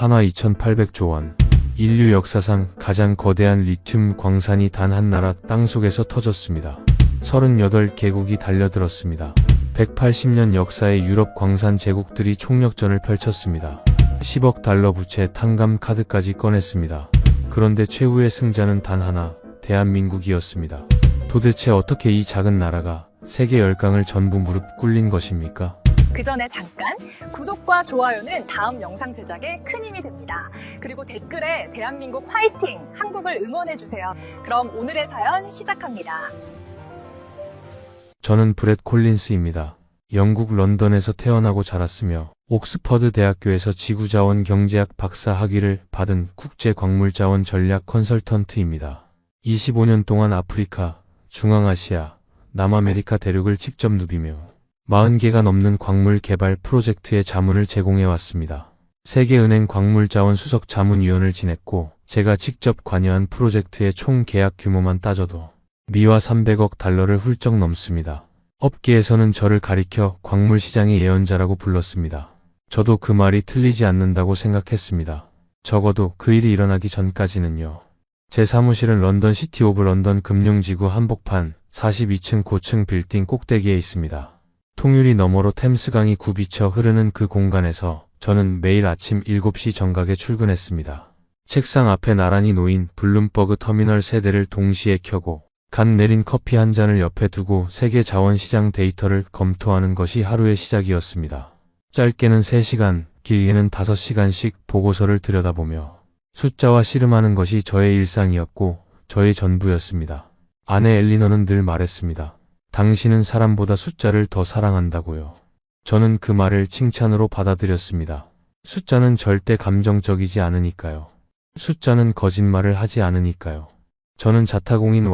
한화 2800조 원. 인류 역사상 가장 거대한 리튬 광산이 단 한 나라 땅속에서 터졌습니다. 38개국이 달려들었습니다. 180년 역사의 유럽 광산 제국들이 총력전을 펼쳤습니다. 10억 달러 부채 탕감 카드까지 꺼냈습니다. 그런데 최후의 승자는 단 하나, 대한민국이었습니다. 도대체 어떻게 이 작은 나라가 세계 열강을 전부 무릎 꿇린 것입니까? 그 전에 잠깐 구독과 좋아요는 다음 영상 제작에 큰 힘이 됩니다. 그리고 댓글에 대한민국 화이팅! 한국을 응원해주세요. 그럼 오늘의 사연 시작합니다. 저는 브렛 콜린스입니다. 영국 런던에서 태어나고 자랐으며 옥스퍼드 대학교에서 지구자원 경제학 박사 학위를 받은 국제광물자원 전략 컨설턴트입니다. 25년 동안 아프리카, 중앙아시아, 남아메리카 대륙을 직접 누비며 40개가 넘는 광물 개발 프로젝트의 자문을 제공해왔습니다. 세계은행 광물자원 수석 자문위원을 지냈고 제가 직접 관여한 프로젝트의 총 계약 규모만 따져도 미화 300억 달러를 훌쩍 넘습니다. 업계에서는 저를 가리켜 광물시장의 예언자라고 불렀습니다. 저도 그 말이 틀리지 않는다고 생각했습니다. 적어도 그 일이 일어나기 전까지는요. 제 사무실은 런던 시티 오브 런던 금융지구 한복판 42층 고층 빌딩 꼭대기에 있습니다. 통유리 너머로 템스강이 굽이쳐 흐르는 그 공간에서 저는 매일 아침 7시 정각에 출근했습니다. 책상 앞에 나란히 놓인 블룸버그 터미널 세대를 동시에 켜고 갓 내린 커피 한 잔을 옆에 두고 세계 자원시장 데이터를 검토하는 것이 하루의 시작이었습니다. 짧게는 3시간, 길게는 5시간씩 보고서를 들여다보며 숫자와 씨름하는 것이 저의 일상이었고 저의 전부였습니다. 아내 엘리너는 늘 말했습니다. 당신은 사람보다 숫자를 더 사랑한다고요. 저는 그 말을 칭찬으로 받아들였습니다. 숫자는 절대 감정적이지 않으니까요. 숫자는 거짓말을 하지 않으니까요. 저는 자타공인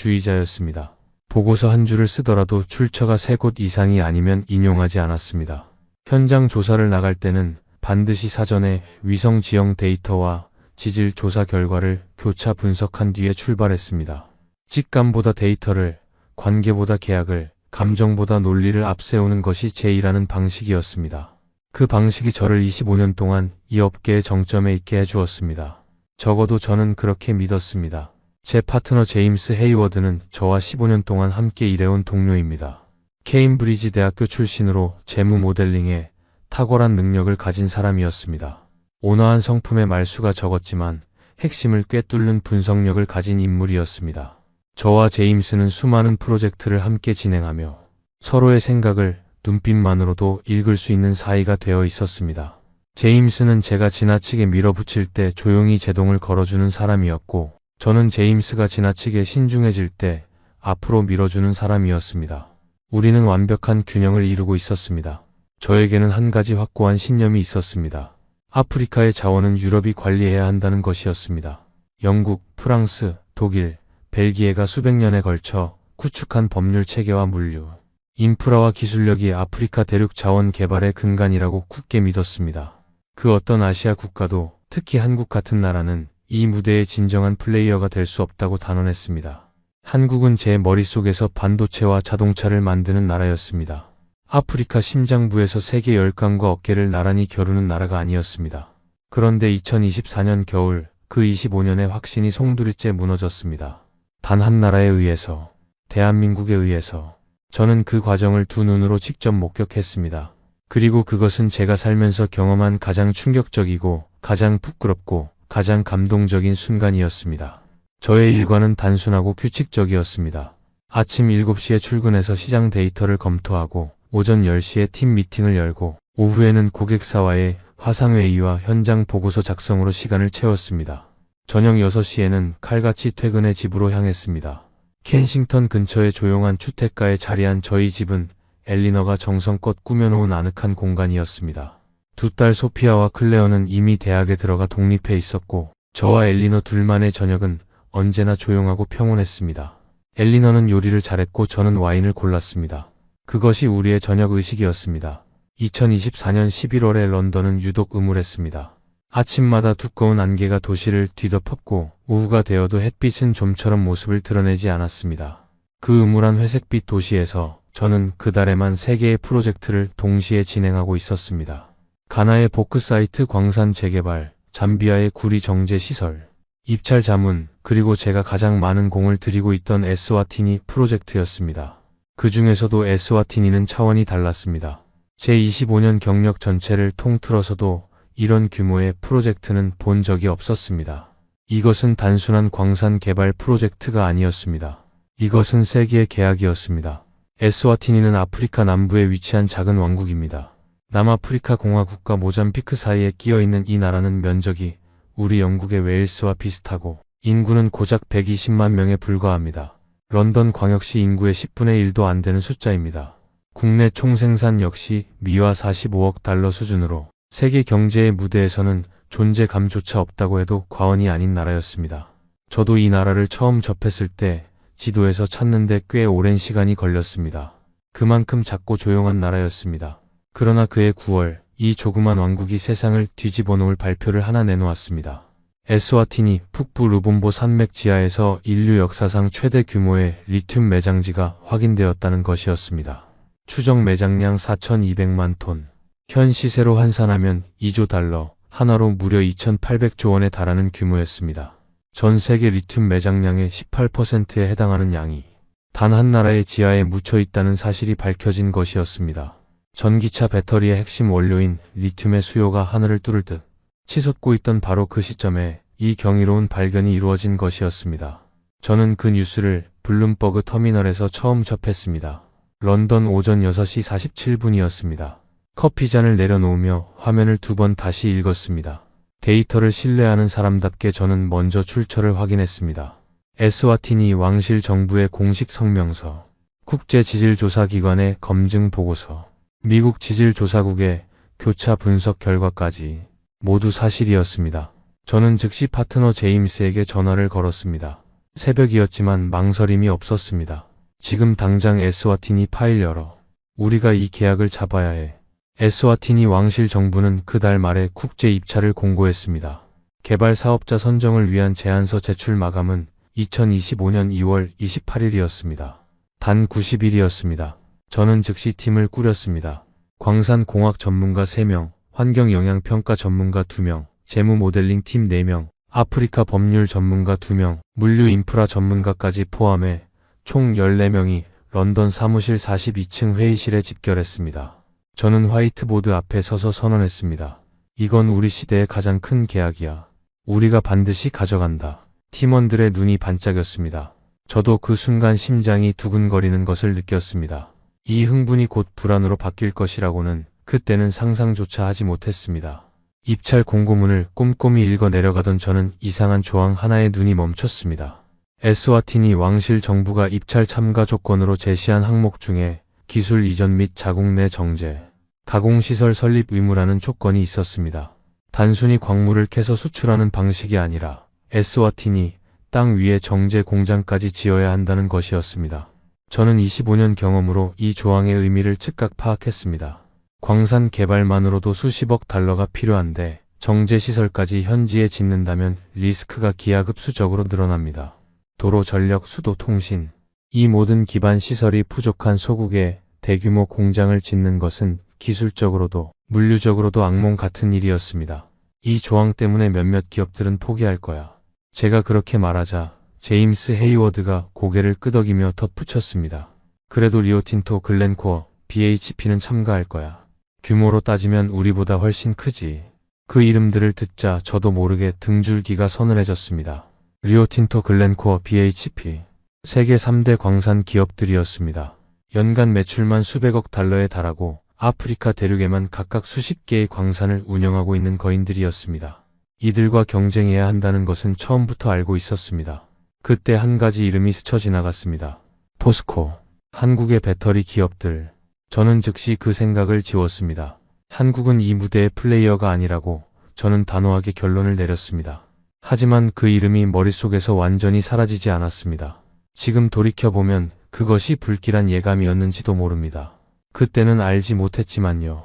완벽주의자였습니다. 보고서 한 줄을 쓰더라도 출처가 3곳 이상이 아니면 인용하지 않았습니다. 현장 조사를 나갈 때는 반드시 사전에 위성 지형 데이터와 지질 조사 결과를 교차 분석한 뒤에 출발했습니다. 직감보다 데이터를, 관계보다 계약을, 감정보다 논리를 앞세우는 것이 제 일하는 방식이었습니다. 그 방식이 저를 25년 동안 이 업계의 정점에 있게 해주었습니다. 적어도 저는 그렇게 믿었습니다. 제 파트너 제임스 헤이워드는 저와 15년 동안 함께 일해온 동료입니다. 케임브리지 대학교 출신으로 재무 모델링에 탁월한 능력을 가진 사람이었습니다. 온화한 성품의 말수가 적었지만 핵심을 꿰뚫는 분석력을 가진 인물이었습니다. 저와 제임스는 수많은 프로젝트를 함께 진행하며 서로의 생각을 눈빛만으로도 읽을 수 있는 사이가 되어 있었습니다. 제임스는 제가 지나치게 밀어붙일 때 조용히 제동을 걸어주는 사람이었고 저는 제임스가 지나치게 신중해질 때 앞으로 밀어주는 사람이었습니다. 우리는 완벽한 균형을 이루고 있었습니다. 저에게는 한 가지 확고한 신념이 있었습니다. 아프리카의 자원은 유럽이 관리해야 한다는 것이었습니다. 영국, 프랑스, 독일, 벨기에가 수백 년에 걸쳐 구축한 법률 체계와 물류, 인프라와 기술력이 아프리카 대륙 자원 개발의 근간이라고 굳게 믿었습니다. 그 어떤 아시아 국가도, 특히 한국 같은 나라는 이 무대의 진정한 플레이어가 될 수 없다고 단언했습니다. 한국은 제 머릿속에서 반도체와 자동차를 만드는 나라였습니다. 아프리카 심장부에서 세계 열강과 어깨를 나란히 겨루는 나라가 아니었습니다. 그런데 2024년 겨울 그 25년의 확신이 송두리째 무너졌습니다. 단 한 나라에 의해서, 대한민국에 의해서. 저는 그 과정을 두 눈으로 직접 목격했습니다. 그리고 그것은 제가 살면서 경험한 가장 충격적이고 가장 부끄럽고 가장 감동적인 순간이었습니다. 저의 일과는 단순하고 규칙적이었습니다. 아침 7시에 출근해서 시장 데이터를 검토하고 오전 10시에 팀 미팅을 열고 오후에는 고객사와의 화상회의와 현장 보고서 작성으로 시간을 채웠습니다. 저녁 6시에는 칼같이 퇴근해 집으로 향했습니다. 켄싱턴 근처의 조용한 주택가에 자리한 저희 집은 엘리너가 정성껏 꾸며놓은 아늑한 공간이었습니다. 두 딸 소피아와 클레어는 이미 대학에 들어가 독립해 있었고 저와 엘리너 둘만의 저녁은 언제나 조용하고 평온했습니다. 엘리너는 요리를 잘했고 저는 와인을 골랐습니다. 그것이 우리의 저녁 의식이었습니다. 2024년 11월에 런던은 유독 음울했습니다. 아침마다 두꺼운 안개가 도시를 뒤덮었고 오후가 되어도 햇빛은 좀처럼 모습을 드러내지 않았습니다. 그 음울한 회색빛 도시에서 저는 그달에만 3개의 프로젝트를 동시에 진행하고 있었습니다. 가나의 보크사이트 광산 재개발, 잠비아의 구리 정제 시설, 입찰 자문, 그리고 제가 가장 많은 공을 들이고 있던 에스와티니 프로젝트였습니다. 그 중에서도 에스와티니는 차원이 달랐습니다. 제 25년 경력 전체를 통틀어서도 이런 규모의 프로젝트는 본 적이 없었습니다. 이것은 단순한 광산 개발 프로젝트가 아니었습니다. 이것은 세계의 계약이었습니다. 에스와티니는 아프리카 남부에 위치한 작은 왕국입니다. 남아프리카 공화국과 모잠비크 사이에 끼어있는 이 나라는 면적이 우리 영국의 웨일스와 비슷하고 인구는 고작 120만 명에 불과합니다. 런던 광역시 인구의 10분의 1도 안 되는 숫자입니다. 국내 총생산 역시 미화 45억 달러 수준으로 세계 경제의 무대에서는 존재감조차 없다고 해도 과언이 아닌 나라였습니다. 저도 이 나라를 처음 접했을 때 지도에서 찾는데 꽤 오랜 시간이 걸렸습니다. 그만큼 작고 조용한 나라였습니다. 그러나 그해 9월 이 조그만 왕국이 세상을 뒤집어 놓을 발표를 하나 내놓았습니다. 에스와티니 북부 루본보 산맥 지하에서 인류 역사상 최대 규모의 리튬 매장지가 확인되었다는 것이었습니다. 추정 매장량 4,200만 톤, 현 시세로 환산하면 2조 달러, 한화로 무려 2,800조 원에 달하는 규모였습니다. 전 세계 리튬 매장량의 18%에 해당하는 양이 단 한 나라의 지하에 묻혀 있다는 사실이 밝혀진 것이었습니다. 전기차 배터리의 핵심 원료인 리튬의 수요가 하늘을 뚫을 듯 치솟고 있던 바로 그 시점에 이 경이로운 발견이 이루어진 것이었습니다. 저는 그 뉴스를 블룸버그 터미널에서 처음 접했습니다. 런던 오전 6시 47분이었습니다. 커피잔을 내려놓으며 화면을 2번 다시 읽었습니다. 데이터를 신뢰하는 사람답게 저는 먼저 출처를 확인했습니다. 에스와티니 왕실 정부의 공식 성명서, 국제지질조사기관의 검증 보고서, 미국 지질조사국의 교차 분석 결과까지 모두 사실이었습니다. 저는 즉시 파트너 제임스에게 전화를 걸었습니다. 새벽이었지만 망설임이 없었습니다. 지금 당장 에스와티니 파일 열어. 우리가 이 계약을 잡아야 해. 에스와티니 왕실 정부는 그달 말에 국제 입찰을 공고했습니다. 개발 사업자 선정을 위한 제안서 제출 마감은 2025년 2월 28일이었습니다. 단 90일이었습니다. 저는 즉시 팀을 꾸렸습니다. 광산공학 전문가 3명, 환경영향평가 전문가 2명, 재무 모델링 팀 4명, 아프리카 법률 전문가 2명, 물류 인프라 전문가까지 포함해 총 14명이 런던 사무실 42층 회의실에 집결했습니다. 저는 화이트보드 앞에 서서 선언했습니다. 이건 우리 시대의 가장 큰 계약이야. 우리가 반드시 가져간다. 팀원들의 눈이 반짝였습니다. 저도 그 순간 심장이 두근거리는 것을 느꼈습니다. 이 흥분이 곧 불안으로 바뀔 것이라고는 그때는 상상조차 하지 못했습니다. 입찰 공고문을 꼼꼼히 읽어 내려가던 저는 이상한 조항 하나에 눈이 멈췄습니다. 에스와티니 왕실 정부가 입찰 참가 조건으로 제시한 항목 중에 기술 이전 및 자국 내 정제, 가공시설 설립 의무라는 조건이 있었습니다. 단순히 광물을 캐서 수출하는 방식이 아니라 에스와티니 땅 위에 정제 공장까지 지어야 한다는 것이었습니다. 저는 25년 경험으로 이 조항의 의미를 즉각 파악했습니다. 광산 개발만으로도 수십억 달러가 필요한데 정제시설까지 현지에 짓는다면 리스크가 기하급수적으로 늘어납니다. 도로, 전력, 수도, 통신, 이 모든 기반 시설이 부족한 소국에 대규모 공장을 짓는 것은 기술적으로도 물류적으로도 악몽 같은 일이었습니다. 이 조항 때문에 몇몇 기업들은 포기할 거야. 제가 그렇게 말하자 제임스 헤이워드가 고개를 끄덕이며 덧붙였습니다. 그래도 리오틴토, 글렌코어, BHP는 참가할 거야. 규모로 따지면 우리보다 훨씬 크지. 그 이름들을 듣자 저도 모르게 등줄기가 서늘해졌습니다. 리오틴토, 글렌코어, BHP. 세계 3대 광산 기업들이었습니다. 연간 매출만 수백억 달러에 달하고 아프리카 대륙에만 각각 수십 개의 광산을 운영하고 있는 거인들이었습니다. 이들과 경쟁해야 한다는 것은 처음부터 알고 있었습니다. 그때 한 가지 이름이 스쳐 지나갔습니다. 포스코. 한국의 배터리 기업들. 저는 즉시 그 생각을 지웠습니다. 한국은 이 무대의 플레이어가 아니라고 저는 단호하게 결론을 내렸습니다. 하지만 그 이름이 머릿속에서 완전히 사라지지 않았습니다. 지금 돌이켜보면 그것이 불길한 예감이었는지도 모릅니다. 그때는 알지 못했지만요.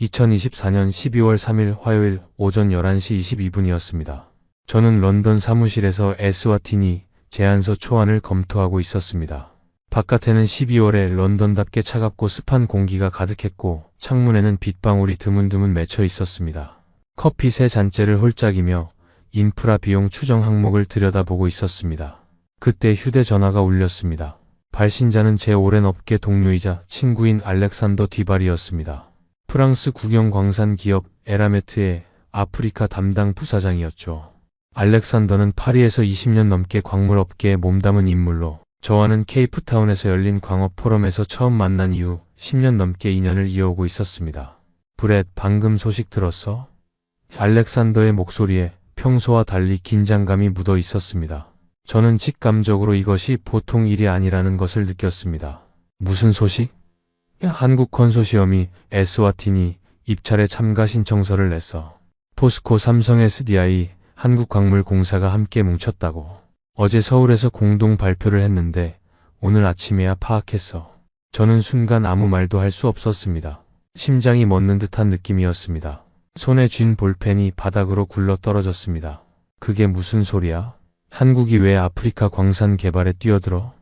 2024년 12월 3일 화요일 오전 11시 22분이었습니다. 저는 런던 사무실에서 에스와티니 제안서 초안을 검토하고 있었습니다. 바깥에는 12월에 런던답게 차갑고 습한 공기가 가득했고 창문에는 빗방울이 드문드문 맺혀 있었습니다. 커피 3잔째를 홀짝이며 인프라 비용 추정 항목을 들여다보고 있었습니다. 그때 휴대전화가 울렸습니다. 발신자는 제 오랜 업계 동료이자 친구인 알렉산더 디발이었습니다. 프랑스 국영 광산 기업 에라메트의 아프리카 담당 부사장이었죠. 알렉산더는 파리에서 20년 넘게 광물업계에 몸담은 인물로 저와는 케이프타운에서 열린 광업 포럼에서 처음 만난 이후 10년 넘게 인연을 이어오고 있었습니다. 브렛, 방금 소식 들었어? 알렉산더의 목소리에 평소와 달리 긴장감이 묻어 있었습니다. 저는 직감적으로 이것이 보통 일이 아니라는 것을 느꼈습니다. 무슨 소식? 한국 컨소시엄이 에스와티니 입찰에 참가 신청서를 냈어. 포스코, 삼성, SDI, 한국광물공사가 함께 뭉쳤다고. 어제 서울에서 공동 발표를 했는데 오늘 아침에야 파악했어. 저는 순간 아무 말도 할 수 없었습니다. 심장이 멎는 듯한 느낌이었습니다. 손에 쥔 볼펜이 바닥으로 굴러 떨어졌습니다. 그게 무슨 소리야? 한국이 왜 아프리카 광산 개발에 뛰어들어?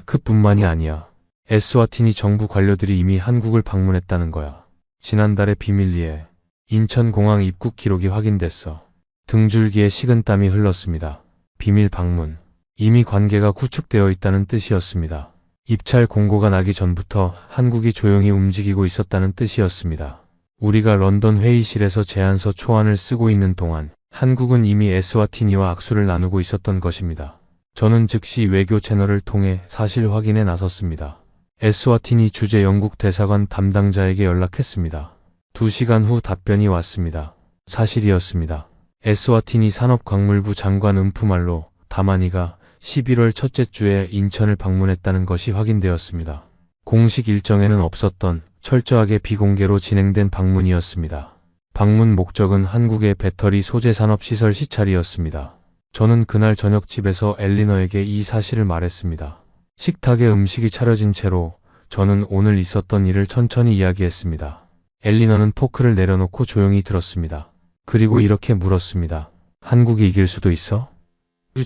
그뿐만이 아니야. 에스와티니 정부 관료들이 이미 한국을 방문했다는 거야. 지난달에 비밀리에 인천공항 입국 기록이 확인됐어. 등줄기에 식은땀이 흘렀습니다. 비밀 방문. 이미 관계가 구축되어 있다는 뜻이었습니다. 입찰 공고가 나기 전부터 한국이 조용히 움직이고 있었다는 뜻이었습니다. 우리가 런던 회의실에서 제안서 초안을 쓰고 있는 동안 한국은 이미 에스와티니와 악수를 나누고 있었던 것입니다. 저는 즉시 외교 채널을 통해 사실 확인에 나섰습니다. 에스와티니 주재 영국 대사관 담당자에게 연락했습니다. 2시간 후 답변이 왔습니다. 사실이었습니다. 에스와티니 산업광물부 장관 은푸말로 다마니가 11월 첫째 주에 인천을 방문했다는 것이 확인되었습니다. 공식 일정에는 없었던 철저하게 비공개로 진행된 방문이었습니다. 방문 목적은 한국의 배터리 소재 산업시설 시찰이었습니다. 저는 그날 저녁 집에서 엘리너에게 이 사실을 말했습니다. 식탁에 음식이 차려진 채로 저는 오늘 있었던 일을 천천히 이야기했습니다. 엘리너는 포크를 내려놓고 조용히 들었습니다. 그리고 이렇게 물었습니다. 한국이 이길 수도 있어?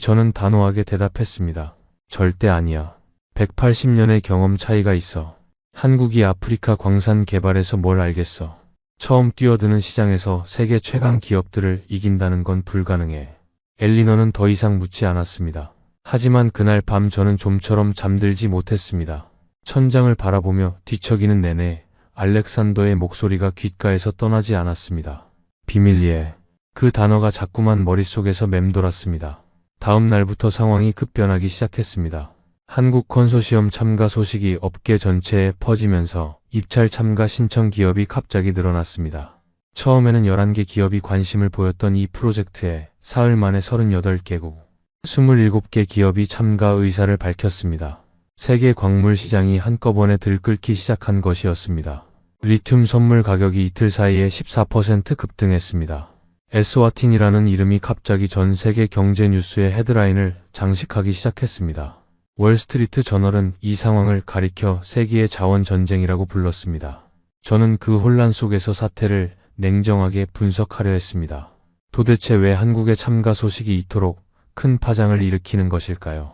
저는 단호하게 대답했습니다. 절대 아니야. 180년의 경험 차이가 있어. 한국이 아프리카 광산 개발에서 뭘 알겠어. 처음 뛰어드는 시장에서 세계 최강 기업들을 이긴다는 건 불가능해. 엘리너는 더 이상 묻지 않았습니다. 하지만 그날 밤 저는 좀처럼 잠들지 못했습니다. 천장을 바라보며 뒤척이는 내내 알렉산더의 목소리가 귓가에서 떠나지 않았습니다. 비밀리에. 그 단어가 자꾸만 머릿속에서 맴돌았습니다. 다음 날부터 상황이 급변하기 시작했습니다. 한국 컨소시엄 참가 소식이 업계 전체에 퍼지면서 입찰 참가 신청 기업이 갑자기 늘어났습니다. 처음에는 11개 기업이 관심을 보였던 이 프로젝트에 사흘 만에 38개국, 27개 기업이 참가 의사를 밝혔습니다. 세계 광물 시장이 한꺼번에 들끓기 시작한 것이었습니다. 리튬 선물 가격이 이틀 사이에 14% 급등했습니다. 에스와틴이라는 이름이 갑자기 전 세계 경제 뉴스의 헤드라인을 장식하기 시작했습니다. 월스트리트 저널은 이 상황을 가리켜 세기의 자원 전쟁이라고 불렀습니다. 저는 그 혼란 속에서 사태를 냉정하게 분석하려 했습니다. 도대체 왜 한국의 참가 소식이 이토록 큰 파장을 일으키는 것일까요?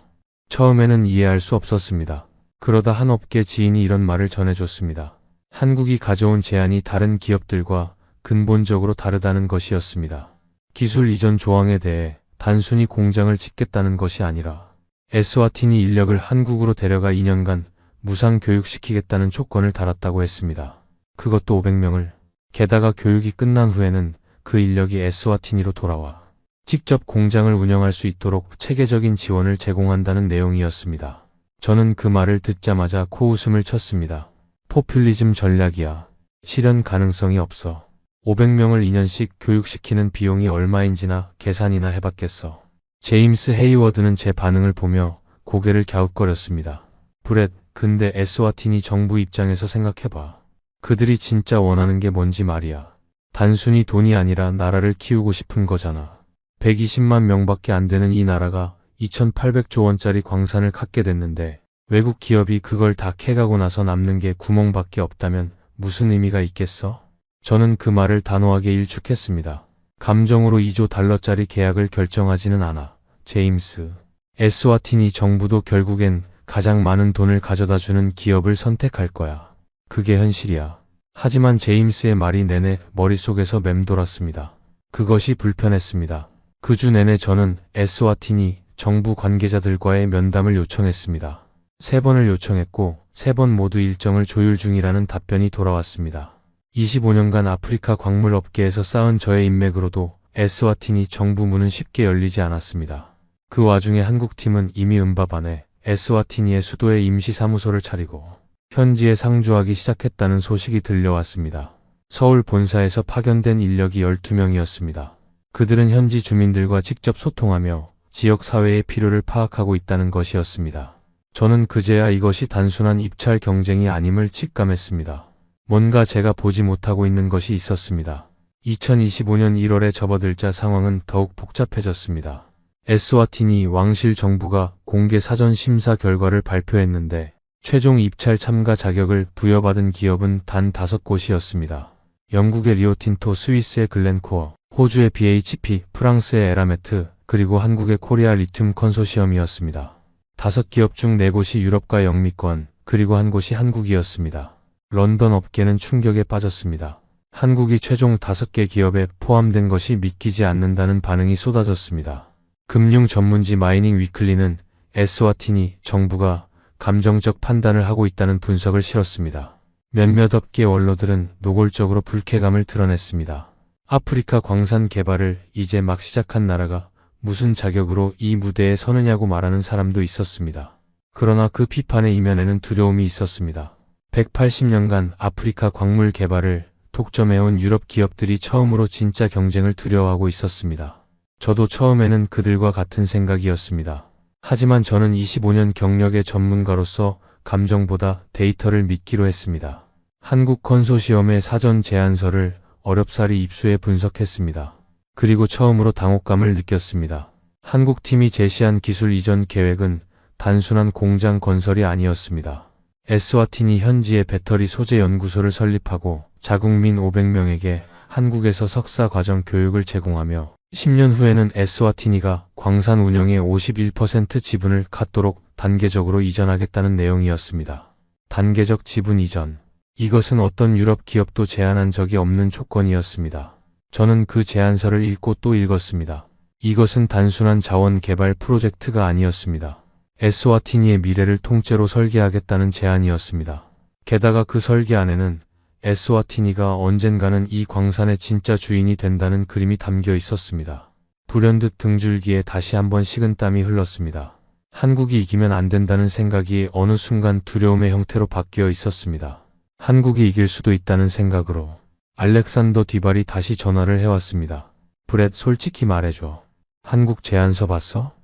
처음에는 이해할 수 없었습니다. 그러다 한 업계 지인이 이런 말을 전해줬습니다. 한국이 가져온 제안이 다른 기업들과 근본적으로 다르다는 것이었습니다. 기술 이전 조항에 대해 단순히 공장을 짓겠다는 것이 아니라 에스와티니 인력을 한국으로 데려가 2년간 무상 교육시키겠다는 조건을 달았다고 했습니다. 그것도 500명을. 게다가 교육이 끝난 후에는 그 인력이 에스와티니로 돌아와 직접 공장을 운영할 수 있도록 체계적인 지원을 제공한다는 내용이었습니다. 저는 그 말을 듣자마자 코웃음을 쳤습니다. 포퓰리즘 전략이야. 실현 가능성이 없어. 500명을 2년씩 교육시키는 비용이 얼마인지나 계산이나 해봤겠어. 제임스 헤이워드는 제 반응을 보며 고개를 갸웃거렸습니다. 브렛, 근데 에스와티니 정부 입장에서 생각해봐. 그들이 진짜 원하는 게 뭔지 말이야. 단순히 돈이 아니라 나라를 키우고 싶은 거잖아. 120만 명밖에 안 되는 이 나라가 2,800조 원짜리 광산을 갖게 됐는데 외국 기업이 그걸 다 캐가고 나서 남는 게 구멍밖에 없다면 무슨 의미가 있겠어? 저는 그 말을 단호하게 일축했습니다. 감정으로 2조 달러짜리 계약을 결정하지는 않아. 제임스. 에스와티니 정부도 결국엔 가장 많은 돈을 가져다주는 기업을 선택할 거야. 그게 현실이야. 하지만 제임스의 말이 내내 머릿속에서 맴돌았습니다. 그것이 불편했습니다. 그 주 내내 저는 에스와티니 정부 관계자들과의 면담을 요청했습니다. 3번을 요청했고 3번 모두 일정을 조율 중이라는 답변이 돌아왔습니다. 25년간 아프리카 광물 업계에서 쌓은 저의 인맥으로도 에스와티니 정부 문은 쉽게 열리지 않았습니다. 그 와중에 한국팀은 이미 음바반에 에스와티니의 수도에 임시사무소를 차리고 현지에 상주하기 시작했다는 소식이 들려왔습니다. 서울 본사에서 파견된 인력이 12명이었습니다. 그들은 현지 주민들과 직접 소통하며 지역 사회의 필요를 파악하고 있다는 것이었습니다. 저는 그제야 이것이 단순한 입찰 경쟁이 아님을 직감했습니다. 뭔가 제가 보지 못하고 있는 것이 있었습니다. 2025년 1월에 접어들자 상황은 더욱 복잡해졌습니다. 에스와티니 왕실 정부가 공개 사전 심사 결과를 발표했는데 최종 입찰 참가 자격을 부여받은 기업은 단 5곳이었습니다. 영국의 리오틴토, 스위스의 글렌코어, 호주의 BHP, 프랑스의 에라메트, 그리고 한국의 코리아 리튬 컨소시엄이었습니다. 5기업 중 4곳이 유럽과 영미권, 그리고 1곳이 한국이었습니다. 런던 업계는 충격에 빠졌습니다. 한국이 최종 5개 기업에 포함된 것이 믿기지 않는다는 반응이 쏟아졌습니다. 금융 전문지 마이닝 위클리는 에스와티니 정부가 감정적 판단을 하고 있다는 분석을 실었습니다. 몇몇 업계 원로들은 노골적으로 불쾌감을 드러냈습니다. 아프리카 광산 개발을 이제 막 시작한 나라가 무슨 자격으로 이 무대에 서느냐고 말하는 사람도 있었습니다. 그러나 그 비판의 이면에는 두려움이 있었습니다. 180년간 아프리카 광물 개발을 독점해온 유럽 기업들이 처음으로 진짜 경쟁을 두려워하고 있었습니다. 저도 처음에는 그들과 같은 생각이었습니다. 하지만 저는 25년 경력의 전문가로서 감정보다 데이터를 믿기로 했습니다. 한국 컨소시엄의 사전 제안서를 어렵사리 입수해 분석했습니다. 그리고 처음으로 당혹감을 느꼈습니다. 한국팀이 제시한 기술 이전 계획은 단순한 공장 건설이 아니었습니다. 에스와티니 현지에 배터리 소재 연구소를 설립하고 자국민 500명에게 한국에서 석사 과정 교육을 제공하며 10년 후에는 에스와티니가 광산 운영의 51% 지분을 갖도록 단계적으로 이전하겠다는 내용이었습니다. 단계적 지분 이전. 이것은 어떤 유럽 기업도 제안한 적이 없는 조건이었습니다. 저는 그 제안서를 읽고 또 읽었습니다. 이것은 단순한 자원 개발 프로젝트가 아니었습니다. 에스와티니의 미래를 통째로 설계하겠다는 제안이었습니다. 게다가 그 설계 안에는 에스와티니가 언젠가는 이 광산의 진짜 주인이 된다는 그림이 담겨 있었습니다. 불현듯 등줄기에 다시 한번 식은땀이 흘렀습니다. 한국이 이기면 안 된다는 생각이 어느 순간 두려움의 형태로 바뀌어 있었습니다. 한국이 이길 수도 있다는 생각으로 알렉산더 뒤발이 다시 전화를 해왔습니다. 브렛, 솔직히 말해줘. 한국 제안서 봤어?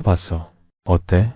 봤어. 어때?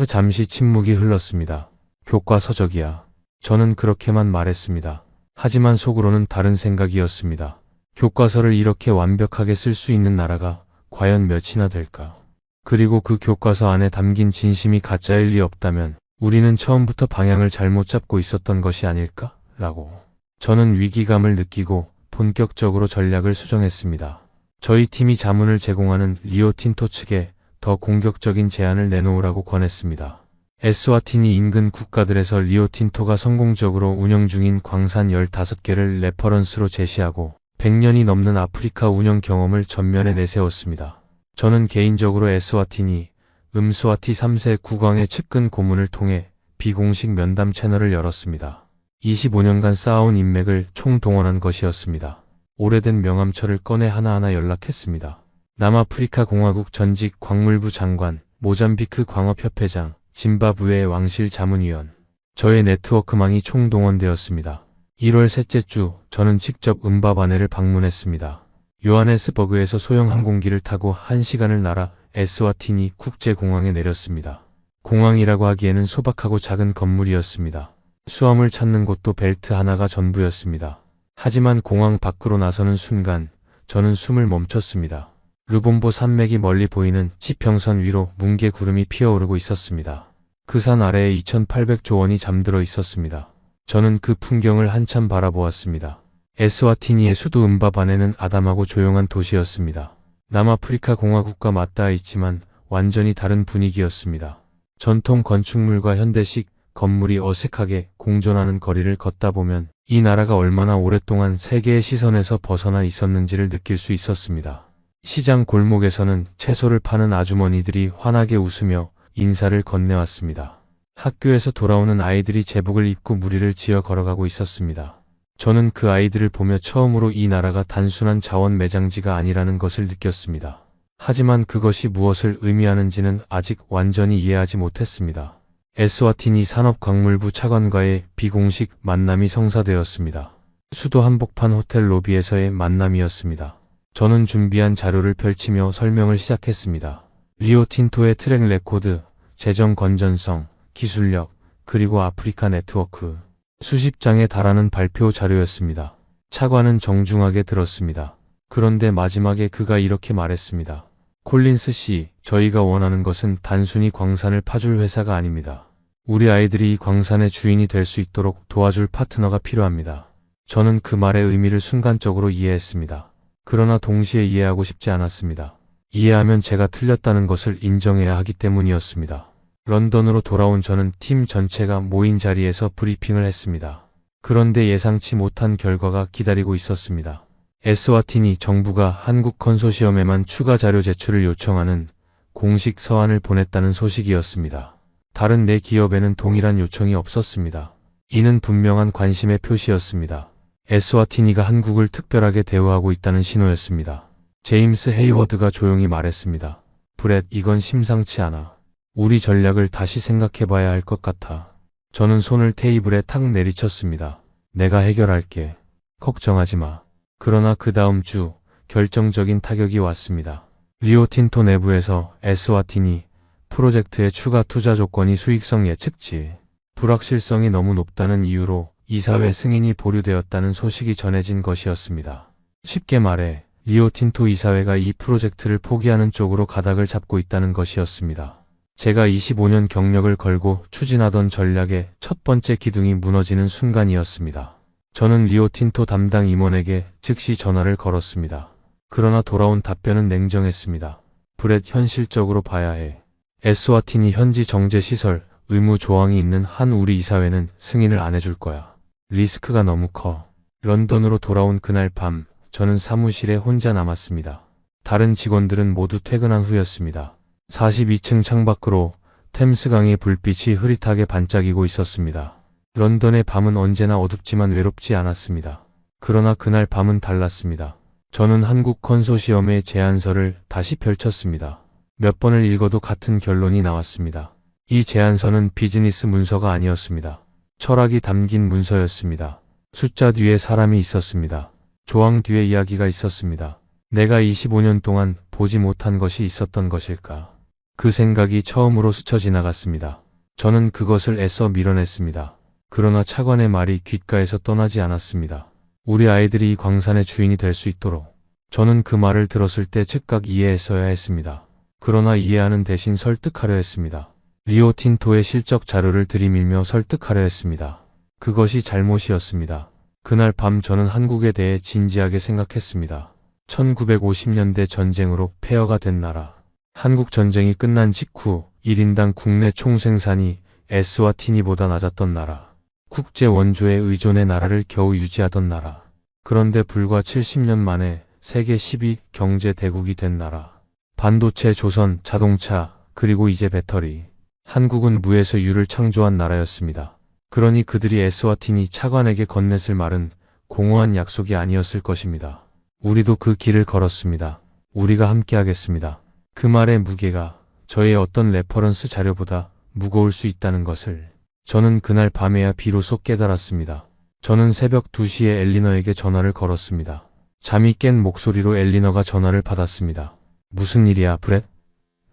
잠시 침묵이 흘렀습니다. 교과서적이야. 저는 그렇게만 말했습니다. 하지만 속으로는 다른 생각이었습니다. 교과서를 이렇게 완벽하게 쓸 수 있는 나라가 과연 몇이나 될까? 그리고 그 교과서 안에 담긴 진심이 가짜일 리 없다면 우리는 처음부터 방향을 잘못 잡고 있었던 것이 아닐까? 라고. 저는 위기감을 느끼고 본격적으로 전략을 수정했습니다. 저희 팀이 자문을 제공하는 리오틴토 측에 더 공격적인 제안을 내놓으라고 권했습니다. 에스와티니 인근 국가들에서 리오틴토가 성공적으로 운영 중인 광산 15개를 레퍼런스로 제시하고 100년이 넘는 아프리카 운영 경험을 전면에 내세웠습니다. 저는 개인적으로 에스와티니, 음스와티 3세 국왕의 측근 고문을 통해 비공식 면담 채널을 열었습니다. 25년간 쌓아온 인맥을 총동원한 것이었습니다. 오래된 명함처를 꺼내 하나하나 연락했습니다. 남아프리카 공화국 전직 광물부 장관, 모잠비크 광업협회장, 짐바브웨의 왕실 자문위원. 저의 네트워크망이 총동원되었습니다. 1월 셋째 주 저는 직접 음바바네를 방문했습니다. 요하네스버그에서 소형 항공기를 타고 1시간을 날아 에스와티니 국제공항에 내렸습니다. 공항이라고 하기에는 소박하고 작은 건물이었습니다. 수험을 찾는 곳도 벨트 하나가 전부였습니다. 하지만 공항 밖으로 나서는 순간 저는 숨을 멈췄습니다. 루본보 산맥이 멀리 보이는 지평선 위로 뭉게 구름이 피어오르고 있었습니다. 그 산 아래에 2,800조 원이 잠들어 있었습니다. 저는 그 풍경을 한참 바라보았습니다. 에스와티니의 수도 음바바네는 아담하고 조용한 도시였습니다. 남아프리카 공화국과 맞닿아 있지만 완전히 다른 분위기였습니다. 전통 건축물과 현대식 건물이 어색하게 공존하는 거리를 걷다 보면 이 나라가 얼마나 오랫동안 세계의 시선에서 벗어나 있었는지를 느낄 수 있었습니다. 시장 골목에서는 채소를 파는 아주머니들이 환하게 웃으며 인사를 건네왔습니다. 학교에서 돌아오는 아이들이 제복을 입고 무리를 지어 걸어가고 있었습니다. 저는 그 아이들을 보며 처음으로 이 나라가 단순한 자원 매장지가 아니라는 것을 느꼈습니다. 하지만 그것이 무엇을 의미하는지는 아직 완전히 이해하지 못했습니다. 에스와티니 산업광물부 차관과의 비공식 만남이 성사되었습니다. 수도 한복판 호텔 로비에서의 만남이었습니다. 저는 준비한 자료를 펼치며 설명을 시작했습니다. 리오틴토의 트랙 레코드, 재정 건전성, 기술력, 그리고 아프리카 네트워크. 수십 장에 달하는 발표 자료였습니다. 차관은 정중하게 들었습니다. 그런데 마지막에 그가 이렇게 말했습니다. 콜린스 씨, 저희가 원하는 것은 단순히 광산을 파줄 회사가 아닙니다. 우리 아이들이 이 광산의 주인이 될 수 있도록 도와줄 파트너가 필요합니다. 저는 그 말의 의미를 순간적으로 이해했습니다. 그러나 동시에 이해하고 싶지 않았습니다. 이해하면 제가 틀렸다는 것을 인정해야 하기 때문이었습니다. 런던으로 돌아온 저는 팀 전체가 모인 자리에서 브리핑을 했습니다. 그런데 예상치 못한 결과가 기다리고 있었습니다. 에스와티니 정부가 한국 컨소시엄에만 추가 자료 제출을 요청하는 공식 서한을 보냈다는 소식이었습니다. 다른 네 기업에는 동일한 요청이 없었습니다. 이는 분명한 관심의 표시였습니다. 에스와티니가 한국을 특별하게 대우하고 있다는 신호였습니다. 제임스 헤이워드가 조용히 말했습니다. 브렛, 이건 심상치 않아. 우리 전략을 다시 생각해봐야 할 것 같아. 저는 손을 테이블에 탁 내리쳤습니다. 내가 해결할게. 걱정하지 마. 그러나 그 다음 주 결정적인 타격이 왔습니다. 리오틴토 내부에서 에스와티니 프로젝트의 추가 투자 조건이 수익성 예측치, 불확실성이 너무 높다는 이유로 이사회 승인이 보류되었다는 소식이 전해진 것이었습니다. 쉽게 말해 리오틴토 이사회가 이 프로젝트를 포기하는 쪽으로 가닥을 잡고 있다는 것이었습니다. 제가 25년 경력을 걸고 추진하던 전략의 첫 번째 기둥이 무너지는 순간이었습니다. 저는 리오틴토 담당 임원에게 즉시 전화를 걸었습니다. 그러나 돌아온 답변은 냉정했습니다. 브렛, 현실적으로 봐야 해. 에스와티니 현지 정제시설 의무 조항이 있는 한 우리 이사회는 승인을 안 해줄 거야. 리스크가 너무 커. 런던으로 돌아온 그날 밤, 저는 사무실에 혼자 남았습니다. 다른 직원들은 모두 퇴근한 후였습니다. 42층 창밖으로 템스강의 불빛이 흐릿하게 반짝이고 있었습니다. 런던의 밤은 언제나 어둡지만 외롭지 않았습니다. 그러나 그날 밤은 달랐습니다. 저는 한국 컨소시엄의 제안서를 다시 펼쳤습니다. 몇 번을 읽어도 같은 결론이 나왔습니다. 이 제안서는 비즈니스 문서가 아니었습니다. 철학이 담긴 문서였습니다. 숫자 뒤에 사람이 있었습니다. 조항 뒤에 이야기가 있었습니다. 내가 25년 동안 보지 못한 것이 있었던 것일까? 그 생각이 처음으로 스쳐 지나갔습니다. 저는 그것을 애써 밀어냈습니다. 그러나 차관의 말이 귓가에서 떠나지 않았습니다. 우리 아이들이 이 광산의 주인이 될 수 있도록. 저는 그 말을 들었을 때 즉각 이해했어야 했습니다. 그러나 이해하는 대신 설득하려 했습니다. 리오틴토의 실적 자료를 들이밀며 설득하려 했습니다. 그것이 잘못이었습니다. 그날 밤 저는 한국에 대해 진지하게 생각했습니다. 1950년대 전쟁으로 폐허가 된 나라. 한국 전쟁이 끝난 직후 1인당 국내 총생산이 에스와티니보다 낮았던 나라. 국제 원조에 의존의 나라를 겨우 유지하던 나라. 그런데 불과 70년 만에 세계 10위 경제 대국이 된 나라. 반도체, 조선, 자동차, 그리고 이제 배터리. 한국은 무에서 유를 창조한 나라였습니다. 그러니 그들이 에스와티니 차관에게 건넸을 말은 공허한 약속이 아니었을 것입니다. 우리도 그 길을 걸었습니다. 우리가 함께하겠습니다. 그 말의 무게가 저의 어떤 레퍼런스 자료보다 무거울 수 있다는 것을 저는 그날 밤에야 비로소 깨달았습니다. 저는 새벽 2시에 엘리너에게 전화를 걸었습니다. 잠이 깬 목소리로 엘리너가 전화를 받았습니다. 무슨 일이야, 브렛?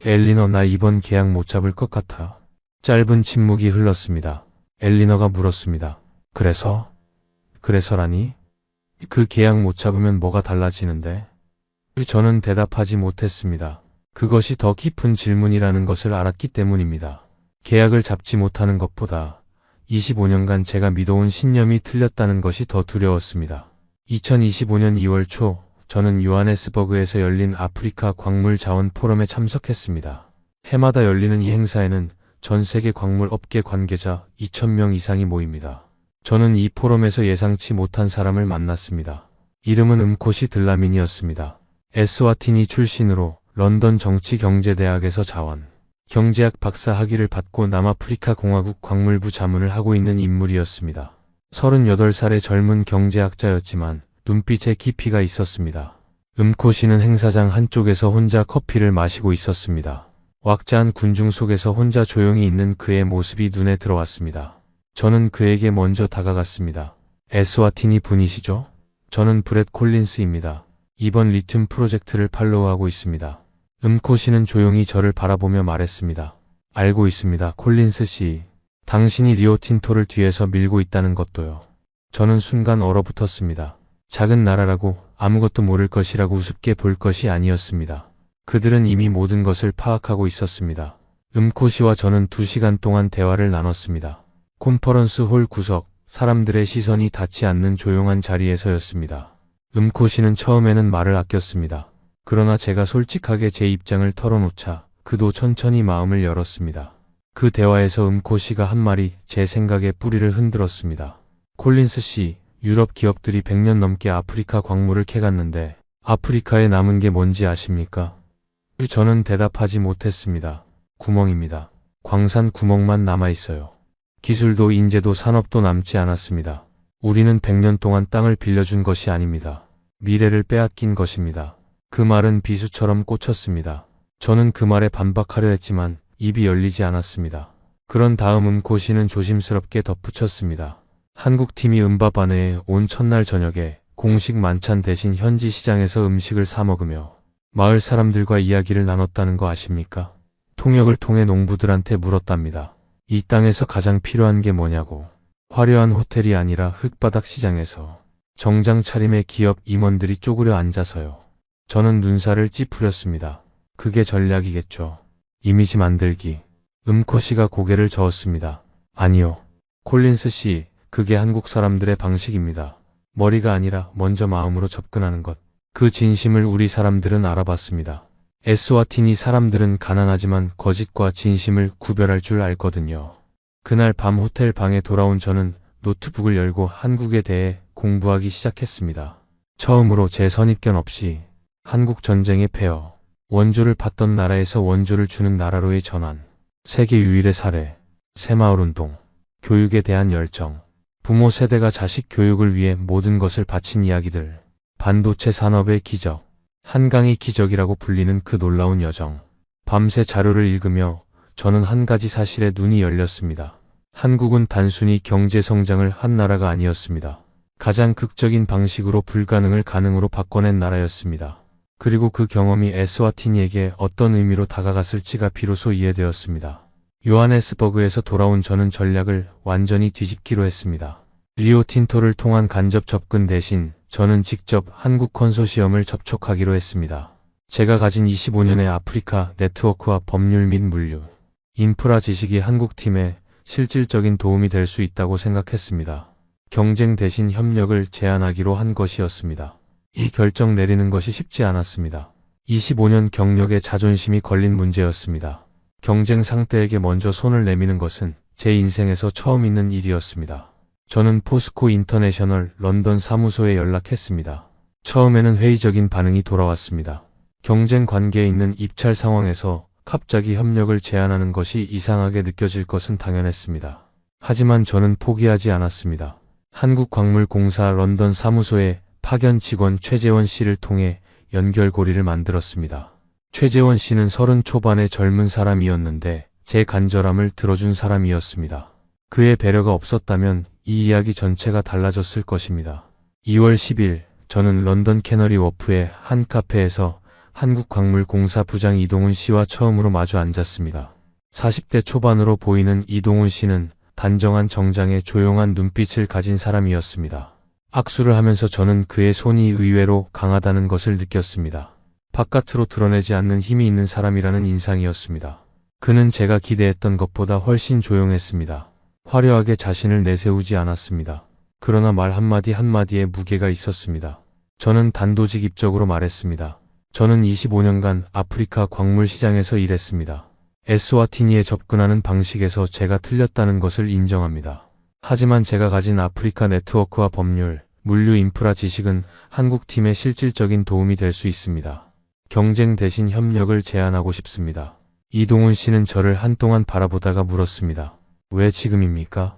엘리너, 나 이번 계약 못 잡을 것 같아. 짧은 침묵이 흘렀습니다. 엘리너가 물었습니다. 그래서라니? 그 계약 못 잡으면 뭐가 달라지는데? 저는 대답하지 못했습니다. 그것이 더 깊은 질문이라는 것을 알았기 때문입니다. 계약을 잡지 못하는 것보다 25년간 제가 믿어온 신념이 틀렸다는 것이 더 두려웠습니다. 2025년 2월 초 저는 요하네스버그에서 열린 아프리카 광물 자원 포럼에 참석했습니다. 해마다 열리는 이 행사에는 전 세계 광물 업계 관계자 2,000명 이상이 모입니다. 저는 이 포럼에서 예상치 못한 사람을 만났습니다. 이름은 음코시 들라민이었습니다. 에스와티니 출신으로 런던 정치경제대학에서 자원, 경제학 박사 학위를 받고 남아프리카 공화국 광물부 자문을 하고 있는 인물이었습니다. 38살의 젊은 경제학자였지만 눈빛에 깊이가 있었습니다. 음코시는 행사장 한쪽에서 혼자 커피를 마시고 있었습니다. 왁자한 군중 속에서 혼자 조용히 있는 그의 모습이 눈에 들어왔습니다. 저는 그에게 먼저 다가갔습니다. 에스와티니 분이시죠? 저는 브렛 콜린스입니다. 이번 리튬 프로젝트를 팔로우하고 있습니다. 음코시는 조용히 저를 바라보며 말했습니다. 알고 있습니다, 콜린스 씨. 당신이 리오틴토를 뒤에서 밀고 있다는 것도요. 저는 순간 얼어붙었습니다. 작은 나라라고 아무것도 모를 것이라고 우습게 볼 것이 아니었습니다. 그들은 이미 모든 것을 파악하고 있었습니다. 음코시와 저는 2시간 동안 대화를 나눴습니다. 콘퍼런스 홀 구석, 사람들의 시선이 닿지 않는 조용한 자리에서였습니다. 음코시는 처음에는 말을 아꼈습니다. 그러나 제가 솔직하게 제 입장을 털어놓자 그도 천천히 마음을 열었습니다. 그 대화에서 음코시가 한 말이 제 생각의 뿌리를 흔들었습니다. 콜린스 씨, 유럽 기업들이 100년 넘게 아프리카 광물을 캐갔는데 아프리카에 남은 게 뭔지 아십니까? 저는 대답하지 못했습니다. 구멍입니다. 광산 구멍만 남아있어요. 기술도 인재도 산업도 남지 않았습니다. 우리는 100년 동안 땅을 빌려준 것이 아닙니다. 미래를 빼앗긴 것입니다. 그 말은 비수처럼 꽂혔습니다. 저는 그 말에 반박하려 했지만 입이 열리지 않았습니다. 그런 다음 음코시는 조심스럽게 덧붙였습니다. 한국팀이 음바바네에 온 첫날 저녁에 공식 만찬 대신 현지 시장에서 음식을 사 먹으며 마을 사람들과 이야기를 나눴다는 거 아십니까? 통역을 통해 농부들한테 물었답니다. 이 땅에서 가장 필요한 게 뭐냐고. 화려한 호텔이 아니라 흙바닥 시장에서 정장 차림의 기업 임원들이 쪼그려 앉아서요. 저는 눈살을 찌푸렸습니다. 그게 전략이겠죠. 이미지 만들기. 음코시가 고개를 저었습니다. 아니요. 콜린스 씨, 그게 한국 사람들의 방식입니다. 머리가 아니라 먼저 마음으로 접근하는 것. 그 진심을 우리 사람들은 알아봤습니다. 에스와티니 사람들은 가난하지만 거짓과 진심을 구별할 줄 알거든요. 그날 밤 호텔 방에 돌아온 저는 노트북을 열고 한국에 대해 공부하기 시작했습니다. 처음으로 제 선입견 없이 한국 전쟁의 폐허, 원조를 받던 나라에서 원조를 주는 나라로의 전환, 세계 유일의 사례, 새마을운동, 교육에 대한 열정, 부모 세대가 자식 교육을 위해 모든 것을 바친 이야기들, 반도체 산업의 기적, 한강의 기적이라고 불리는 그 놀라운 여정. 밤새 자료를 읽으며 저는 한 가지 사실에 눈이 열렸습니다. 한국은 단순히 경제 성장을 한 나라가 아니었습니다. 가장 극적인 방식으로 불가능을 가능으로 바꿔낸 나라였습니다. 그리고 그 경험이 에스와티니에게 어떤 의미로 다가갔을지가 비로소 이해되었습니다. 요하네스버그에서 돌아온 저는 전략을 완전히 뒤집기로 했습니다. 리오틴토를 통한 간접 접근 대신 저는 직접 한국 컨소시엄을 접촉하기로 했습니다. 제가 가진 25년의 아프리카 네트워크와 법률 및 물류, 인프라 지식이 한국팀에 실질적인 도움이 될 수 있다고 생각했습니다. 경쟁 대신 협력을 제안하기로 한 것이었습니다. 이 결정 내리는 것이 쉽지 않았습니다. 25년 경력에 자존심이 걸린 문제였습니다. 경쟁 상대에게 먼저 손을 내미는 것은 제 인생에서 처음 있는 일이었습니다. 저는 포스코 인터내셔널 런던 사무소에 연락했습니다. 처음에는 회의적인 반응이 돌아왔습니다. 경쟁 관계에 있는 입찰 상황에서 갑자기 협력을 제안하는 것이 이상하게 느껴질 것은 당연했습니다. 하지만 저는 포기하지 않았습니다. 한국광물공사 런던 사무소에 파견 직원 최재원 씨를 통해 연결고리를 만들었습니다. 최재원 씨는 30 초반의 젊은 사람이었는데 제 간절함을 들어준 사람이었습니다. 그의 배려가 없었다면 이 이야기 전체가 달라졌을 것입니다. 2월 10일 저는 런던 캐너리 워프의 한 카페에서 한국광물공사 부장 이동훈 씨와 처음으로 마주 앉았습니다. 40대 초반으로 보이는 이동훈 씨는 단정한 정장에 조용한 눈빛을 가진 사람이었습니다. 악수를 하면서 저는 그의 손이 의외로 강하다는 것을 느꼈습니다. 바깥으로 드러내지 않는 힘이 있는 사람이라는 인상이었습니다. 그는 제가 기대했던 것보다 훨씬 조용했습니다. 화려하게 자신을 내세우지 않았습니다. 그러나 말 한마디 한마디에 무게가 있었습니다. 저는 단도직입적으로 말했습니다. 저는 25년간 아프리카 광물 시장에서 일했습니다. 에스와티니에 접근하는 방식에서 제가 틀렸다는 것을 인정합니다. 하지만 제가 가진 아프리카 네트워크와 법률, 물류 인프라 지식은 한국 팀에 실질적인 도움이 될 수 있습니다. 경쟁 대신 협력을 제안하고 싶습니다. 이동훈 씨는 저를 한동안 바라보다가 물었습니다. 왜 지금입니까?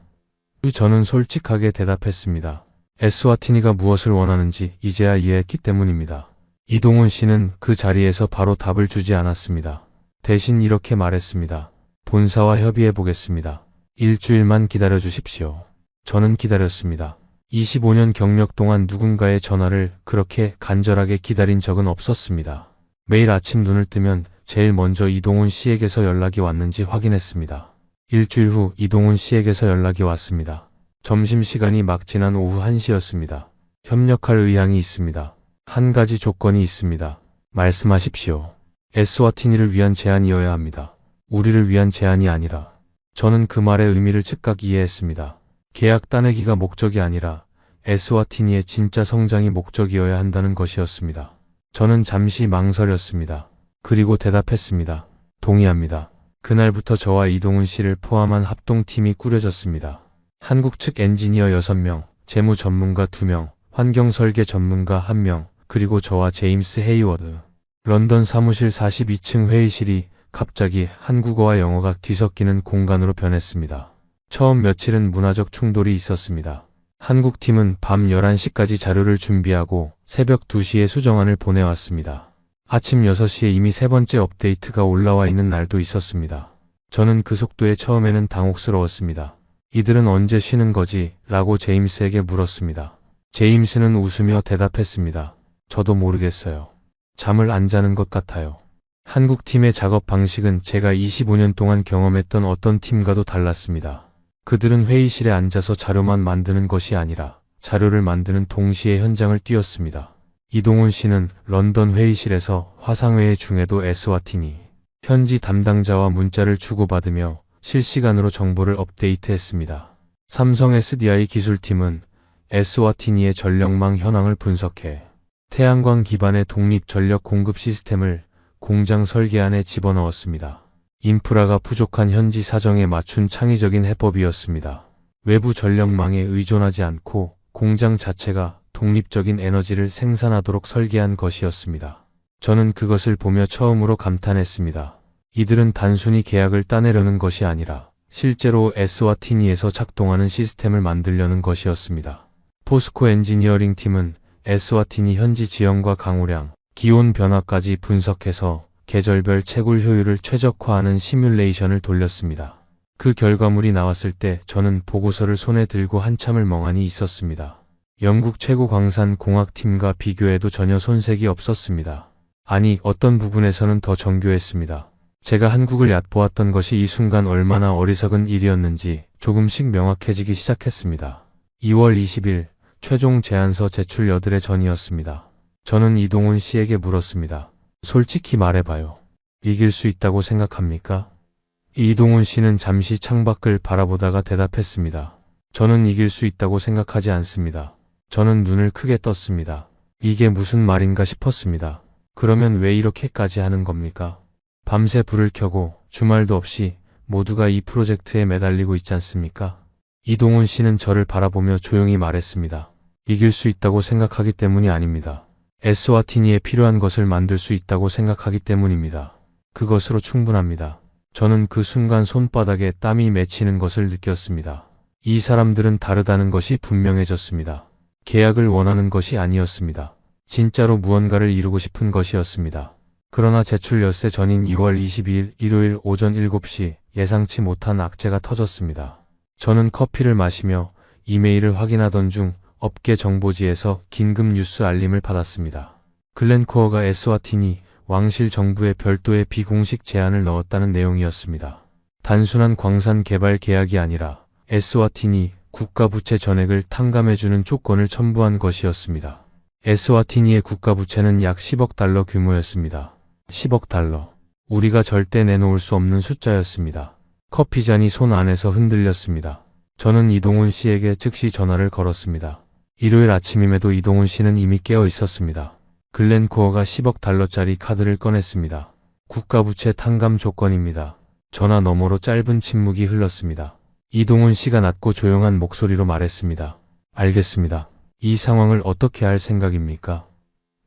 저는 솔직하게 대답했습니다. 에스와티니가 무엇을 원하는지 이제야 이해했기 때문입니다. 이동훈 씨는 그 자리에서 바로 답을 주지 않았습니다. 대신 이렇게 말했습니다. 본사와 협의해 보겠습니다. 일주일만 기다려 주십시오. 저는 기다렸습니다. 25년 경력 동안 누군가의 전화를 그렇게 간절하게 기다린 적은 없었습니다. 매일 아침 눈을 뜨면 제일 먼저 이동훈 씨에게서 연락이 왔는지 확인했습니다. 일주일 후 이동훈 씨에게서 연락이 왔습니다. 점심시간이 막 지난 오후 1시였습니다. 협력할 의향이 있습니다. 한 가지 조건이 있습니다. 말씀하십시오. 에스와티니를 위한 제안이어야 합니다. 우리를 위한 제안이 아니라. 저는 그 말의 의미를 즉각 이해했습니다. 계약 따내기가 목적이 아니라 에스와티니의 진짜 성장이 목적이어야 한다는 것이었습니다. 저는 잠시 망설였습니다. 그리고 대답했습니다. 동의합니다. 그날부터 저와 이동훈 씨를 포함한 합동팀이 꾸려졌습니다. 한국 측 엔지니어 6명, 재무 전문가 2명, 환경 설계 전문가 1명, 그리고 저와 제임스 헤이워드. 런던 사무실 42층 회의실이 갑자기 한국어와 영어가 뒤섞이는 공간으로 변했습니다. 처음 며칠은 문화적 충돌이 있었습니다. 한국 팀은 밤 11시까지 자료를 준비하고 새벽 2시에 수정안을 보내왔습니다. 아침 6시에 이미 세 번째 업데이트가 올라와 있는 날도 있었습니다. 저는 그 속도에 처음에는 당혹스러웠습니다. 이들은 언제 쉬는 거지? 라고 제임스에게 물었습니다. 제임스는 웃으며 대답했습니다. 저도 모르겠어요. 잠을 안 자는 것 같아요. 한국 팀의 작업 방식은 제가 25년 동안 경험했던 어떤 팀과도 달랐습니다. 그들은 회의실에 앉아서 자료만 만드는 것이 아니라 자료를 만드는 동시에 현장을 뛰었습니다. 이동훈 씨는 런던 회의실에서 화상회의 중에도 에스와티니 현지 담당자와 문자를 주고받으며 실시간으로 정보를 업데이트했습니다. 삼성 SDI 기술팀은 에스와티니의 전력망 현황을 분석해 태양광 기반의 독립 전력 공급 시스템을 공장 설계안에 집어넣었습니다. 인프라가 부족한 현지 사정에 맞춘 창의적인 해법이었습니다. 외부 전력망에 의존하지 않고 공장 자체가 독립적인 에너지를 생산하도록 설계한 것이었습니다. 저는 그것을 보며 처음으로 감탄했습니다. 이들은 단순히 계약을 따내려는 것이 아니라 실제로 에스와티니에서 작동하는 시스템을 만들려는 것이었습니다. 포스코 엔지니어링 팀은 에스와티니 현지 지형과 강우량, 기온 변화까지 분석해서 계절별 채굴 효율을 최적화하는 시뮬레이션을 돌렸습니다. 그 결과물이 나왔을 때 저는 보고서를 손에 들고 한참을 멍하니 있었습니다. 영국 최고 광산 공학팀과 비교해도 전혀 손색이 없었습니다. 아니, 어떤 부분에서는 더 정교했습니다. 제가 한국을 얕보았던 것이 이 순간 얼마나 어리석은 일이었는지 조금씩 명확해지기 시작했습니다. 2월 20일 최종 제안서 제출 여들의 전이었습니다. 저는 이동훈 씨에게 물었습니다. 솔직히 말해봐요. 이길 수 있다고 생각합니까? 이동훈 씨는 잠시 창밖을 바라보다가 대답했습니다. 저는 이길 수 있다고 생각하지 않습니다. 저는 눈을 크게 떴습니다. 이게 무슨 말인가 싶었습니다. 그러면 왜 이렇게까지 하는 겁니까? 밤새 불을 켜고 주말도 없이 모두가 이 프로젝트에 매달리고 있지 않습니까? 이동훈 씨는 저를 바라보며 조용히 말했습니다. 이길 수 있다고 생각하기 때문이 아닙니다. 에스와티니에 필요한 것을 만들 수 있다고 생각하기 때문입니다. 그것으로 충분합니다. 저는 그 순간 손바닥에 땀이 맺히는 것을 느꼈습니다. 이 사람들은 다르다는 것이 분명해졌습니다. 계약을 원하는 것이 아니었습니다. 진짜로 무언가를 이루고 싶은 것이었습니다. 그러나 제출 엿새 전인 2월 22일 일요일 오전 7시 예상치 못한 악재가 터졌습니다. 저는 커피를 마시며 이메일을 확인하던 중 업계 정보지에서 긴급 뉴스 알림을 받았습니다. 글렌코어가 에스와티니 왕실 정부에 별도의 비공식 제안을 넣었다는 내용이었습니다. 단순한 광산 개발 계약이 아니라 에스와티니 국가부채 전액을 탕감해주는 조건을 첨부한 것이었습니다. 에스와티니의 국가부채는 약 10억 달러 규모였습니다. 10억 달러. 우리가 절대 내놓을 수 없는 숫자였습니다. 커피잔이 손 안에서 흔들렸습니다. 저는 이동훈 씨에게 즉시 전화를 걸었습니다. 일요일 아침임에도 이동훈 씨는 이미 깨어 있었습니다. 글렌코어가 10억 달러짜리 카드를 꺼냈습니다. 국가부채 탕감 조건입니다. 전화 너머로 짧은 침묵이 흘렀습니다. 이동훈 씨가 낮고 조용한 목소리로 말했습니다. 알겠습니다. 이 상황을 어떻게 할 생각입니까?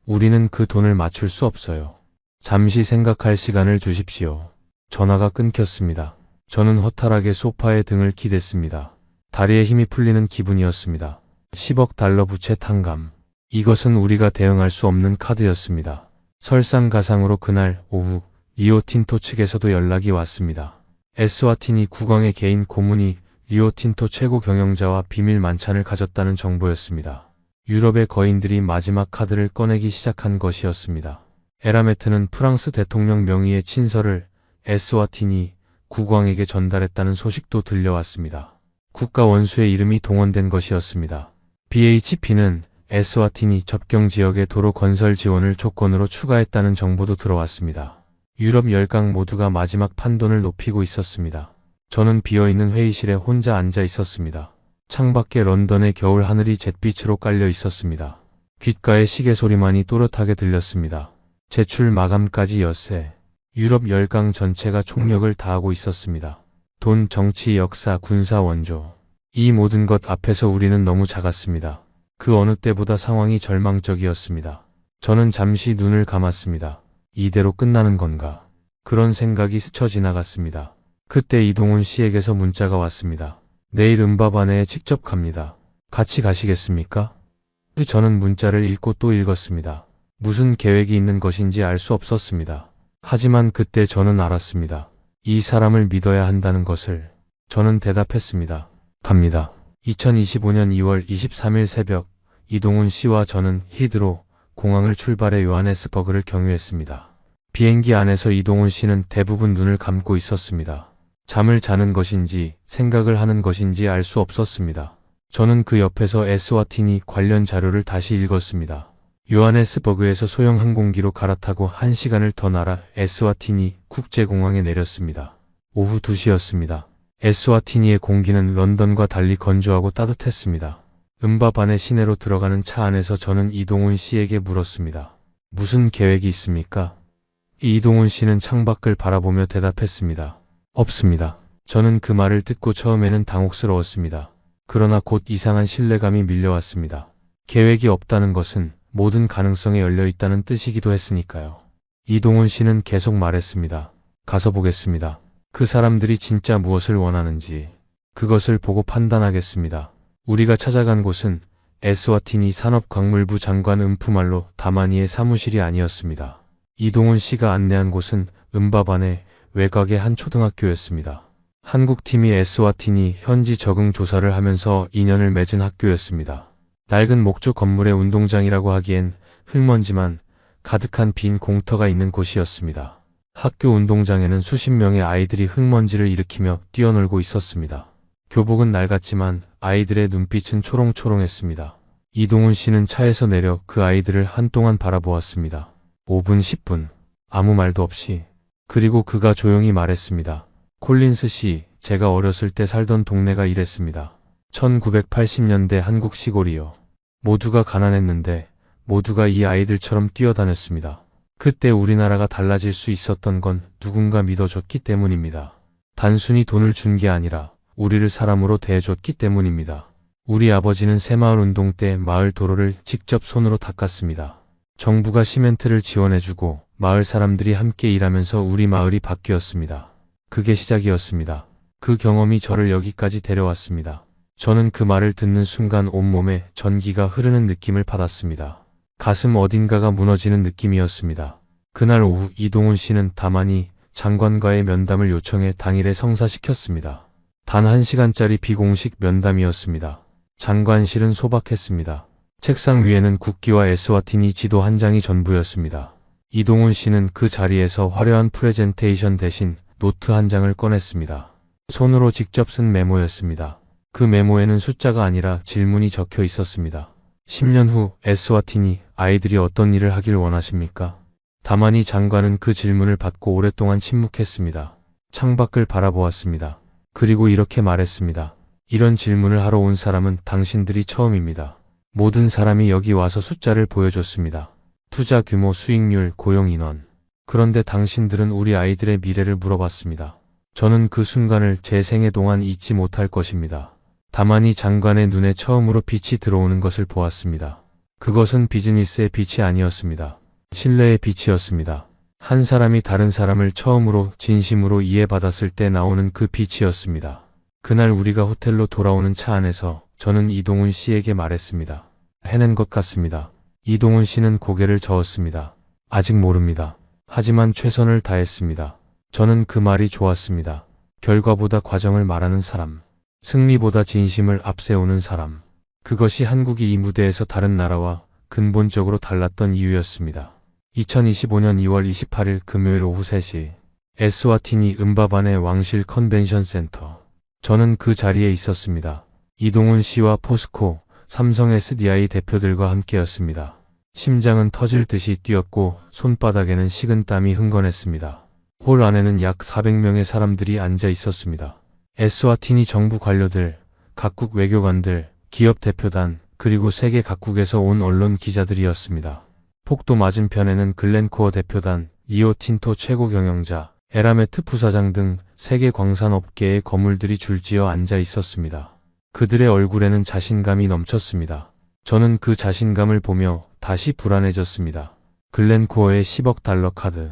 우리는 그 돈을 맞출 수 없어요. 잠시 생각할 시간을 주십시오. 전화가 끊겼습니다. 저는 허탈하게 소파에 등을 기댔습니다. 다리에 힘이 풀리는 기분이었습니다. 10억 달러 부채 탕감. 이것은 우리가 대응할 수 없는 카드였습니다. 설상가상으로 그날 오후 리오틴토 측에서도 연락이 왔습니다. 에스와티니 국왕의 개인 고문이 리오틴토 최고 경영자와 비밀 만찬을 가졌다는 정보였습니다. 유럽의 거인들이 마지막 카드를 꺼내기 시작한 것이었습니다. 에라메트는 프랑스 대통령 명의의 친서를 에스와티니 국왕에게 전달했다는 소식도 들려왔습니다. 국가 원수의 이름이 동원된 것이었습니다. BHP는 에스와티니 접경 지역의 도로 건설 지원을 조건으로 추가했다는 정보도 들어왔습니다. 유럽 10강 모두가 마지막 판돈을 높이고 있었습니다. 저는 비어있는 회의실에 혼자 앉아 있었습니다. 창밖에 런던의 겨울 하늘이 잿빛으로 깔려 있었습니다. 귓가에 시계 소리만이 또렷하게 들렸습니다. 제출 마감까지 엿새. 유럽 10강 전체가 총력을 다하고 있었습니다. 돈, 정치, 역사, 군사, 원조. 이 모든 것 앞에서 우리는 너무 작았습니다. 그 어느 때보다 상황이 절망적이었습니다. 저는 잠시 눈을 감았습니다. 이대로 끝나는 건가? 그런 생각이 스쳐 지나갔습니다. 그때 이동훈 씨에게서 문자가 왔습니다. 내일 음바바네에 직접 갑니다. 같이 가시겠습니까? 저는 문자를 읽고 또 읽었습니다. 무슨 계획이 있는 것인지 알 수 없었습니다. 하지만 그때 저는 알았습니다. 이 사람을 믿어야 한다는 것을. 저는 대답했습니다. 갑니다. 2025년 2월 23일 새벽 이동훈 씨와 저는 히드로 공항을 출발해 요하네스버그를 경유했습니다. 비행기 안에서 이동훈 씨는 대부분 눈을 감고 있었습니다. 잠을 자는 것인지 생각을 하는 것인지 알 수 없었습니다. 저는 그 옆에서 에스와티니 관련 자료를 다시 읽었습니다. 요하네스버그에서 소형 항공기로 갈아타고 1시간을 더 날아 에스와티니 국제공항에 내렸습니다. 오후 2시였습니다. 에스와티니의 공기는 런던과 달리 건조하고 따뜻했습니다. 음바바네 시내로 들어가는 차 안에서 저는 이동훈 씨에게 물었습니다. 무슨 계획이 있습니까? 이동훈 씨는 창밖을 바라보며 대답했습니다. 없습니다. 저는 그 말을 듣고 처음에는 당혹스러웠습니다. 그러나 곧 이상한 신뢰감이 밀려왔습니다. 계획이 없다는 것은 모든 가능성에 열려 있다는 뜻이기도 했으니까요. 이동훈 씨는 계속 말했습니다. 가서 보겠습니다. 그 사람들이 진짜 무엇을 원하는지 그것을 보고 판단하겠습니다. 우리가 찾아간 곳은 에스와티니 산업광물부 장관 음푸말로 다마니의 사무실이 아니었습니다. 이동훈 씨가 안내한 곳은 음바바네 외곽의 한 초등학교였습니다. 한국팀이 에스와티니 현지 적응 조사를 하면서 인연을 맺은 학교였습니다. 낡은 목조 건물의 운동장이라고 하기엔 흙먼지만 가득한 빈 공터가 있는 곳이었습니다. 학교 운동장에는 수십 명의 아이들이 흙먼지를 일으키며 뛰어놀고 있었습니다. 교복은 낡았지만 아이들의 눈빛은 초롱초롱했습니다. 이동훈 씨는 차에서 내려 그 아이들을 한동안 바라보았습니다. 5분 10분 아무 말도 없이. 그리고 그가 조용히 말했습니다. 콜린스 씨, 제가 어렸을 때 살던 동네가 이랬습니다. 1980년대 한국 시골이요. 모두가 가난했는데 모두가 이 아이들처럼 뛰어다녔습니다. 그때 우리나라가 달라질 수 있었던 건 누군가 믿어줬기 때문입니다. 단순히 돈을 준 게 아니라 우리를 사람으로 대해줬기 때문입니다. 우리 아버지는 새마을 운동 때 마을 도로를 직접 손으로 닦았습니다. 정부가 시멘트를 지원해주고 마을 사람들이 함께 일하면서 우리 마을이 바뀌었습니다. 그게 시작이었습니다. 그 경험이 저를 여기까지 데려왔습니다. 저는 그 말을 듣는 순간 온몸에 전기가 흐르는 느낌을 받았습니다. 가슴 어딘가가 무너지는 느낌이었습니다. 그날 오후 이동훈 씨는 다만이 장관과의 면담을 요청해 당일에 성사시켰습니다. 단 1시간짜리 비공식 면담이었습니다. 장관실은 소박했습니다. 책상 위에는 국기와 에스와티니 지도 한 장이 전부였습니다. 이동훈 씨는 그 자리에서 화려한 프레젠테이션 대신 노트 한 장을 꺼냈습니다. 손으로 직접 쓴 메모였습니다. 그 메모에는 숫자가 아니라 질문이 적혀 있었습니다. 10년 후 에스와티니 아이들이 어떤 일을 하길 원하십니까? 다만이 장관은 그 질문을 받고 오랫동안 침묵했습니다. 창밖을 바라보았습니다. 그리고 이렇게 말했습니다. 이런 질문을 하러 온 사람은 당신들이 처음입니다. 모든 사람이 여기 와서 숫자를 보여줬습니다. 투자 규모, 수익률, 고용 인원. 그런데 당신들은 우리 아이들의 미래를 물어봤습니다. 저는 그 순간을 제 생애 동안 잊지 못할 것입니다. 다만이 장관의 눈에 처음으로 빛이 들어오는 것을 보았습니다. 그것은 비즈니스의 빛이 아니었습니다. 신뢰의 빛이었습니다. 한 사람이 다른 사람을 처음으로 진심으로 이해받았을 때 나오는 그 빛이었습니다. 그날 우리가 호텔로 돌아오는 차 안에서 저는 이동훈 씨에게 말했습니다. 해낸 것 같습니다. 이동훈 씨는 고개를 저었습니다. 아직 모릅니다. 하지만 최선을 다했습니다. 저는 그 말이 좋았습니다. 결과보다 과정을 말하는 사람, 승리보다 진심을 앞세우는 사람. 그것이 한국이 이 무대에서 다른 나라와 근본적으로 달랐던 이유였습니다. 2025년 2월 28일 금요일 오후 3시 에스와티니 음바반의 왕실 컨벤션 센터. 저는 그 자리에 있었습니다. 이동훈 씨와 포스코, 삼성 SDI 대표들과 함께였습니다. 심장은 터질 듯이 뛰었고 손바닥에는 식은땀이 흥건했습니다. 홀 안에는 약 400명의 사람들이 앉아 있었습니다. 에스와티니 정부 관료들, 각국 외교관들, 기업 대표단, 그리고 세계 각국에서 온 언론 기자들이었습니다. 폭도 맞은편에는 글렌코어 대표단, 리오틴토 최고 경영자, 에라메트 부사장 등 세계 광산업계의 거물들이 줄지어 앉아 있었습니다. 그들의 얼굴에는 자신감이 넘쳤습니다. 저는 그 자신감을 보며 다시 불안해졌습니다. 글렌코어의 10억 달러 카드,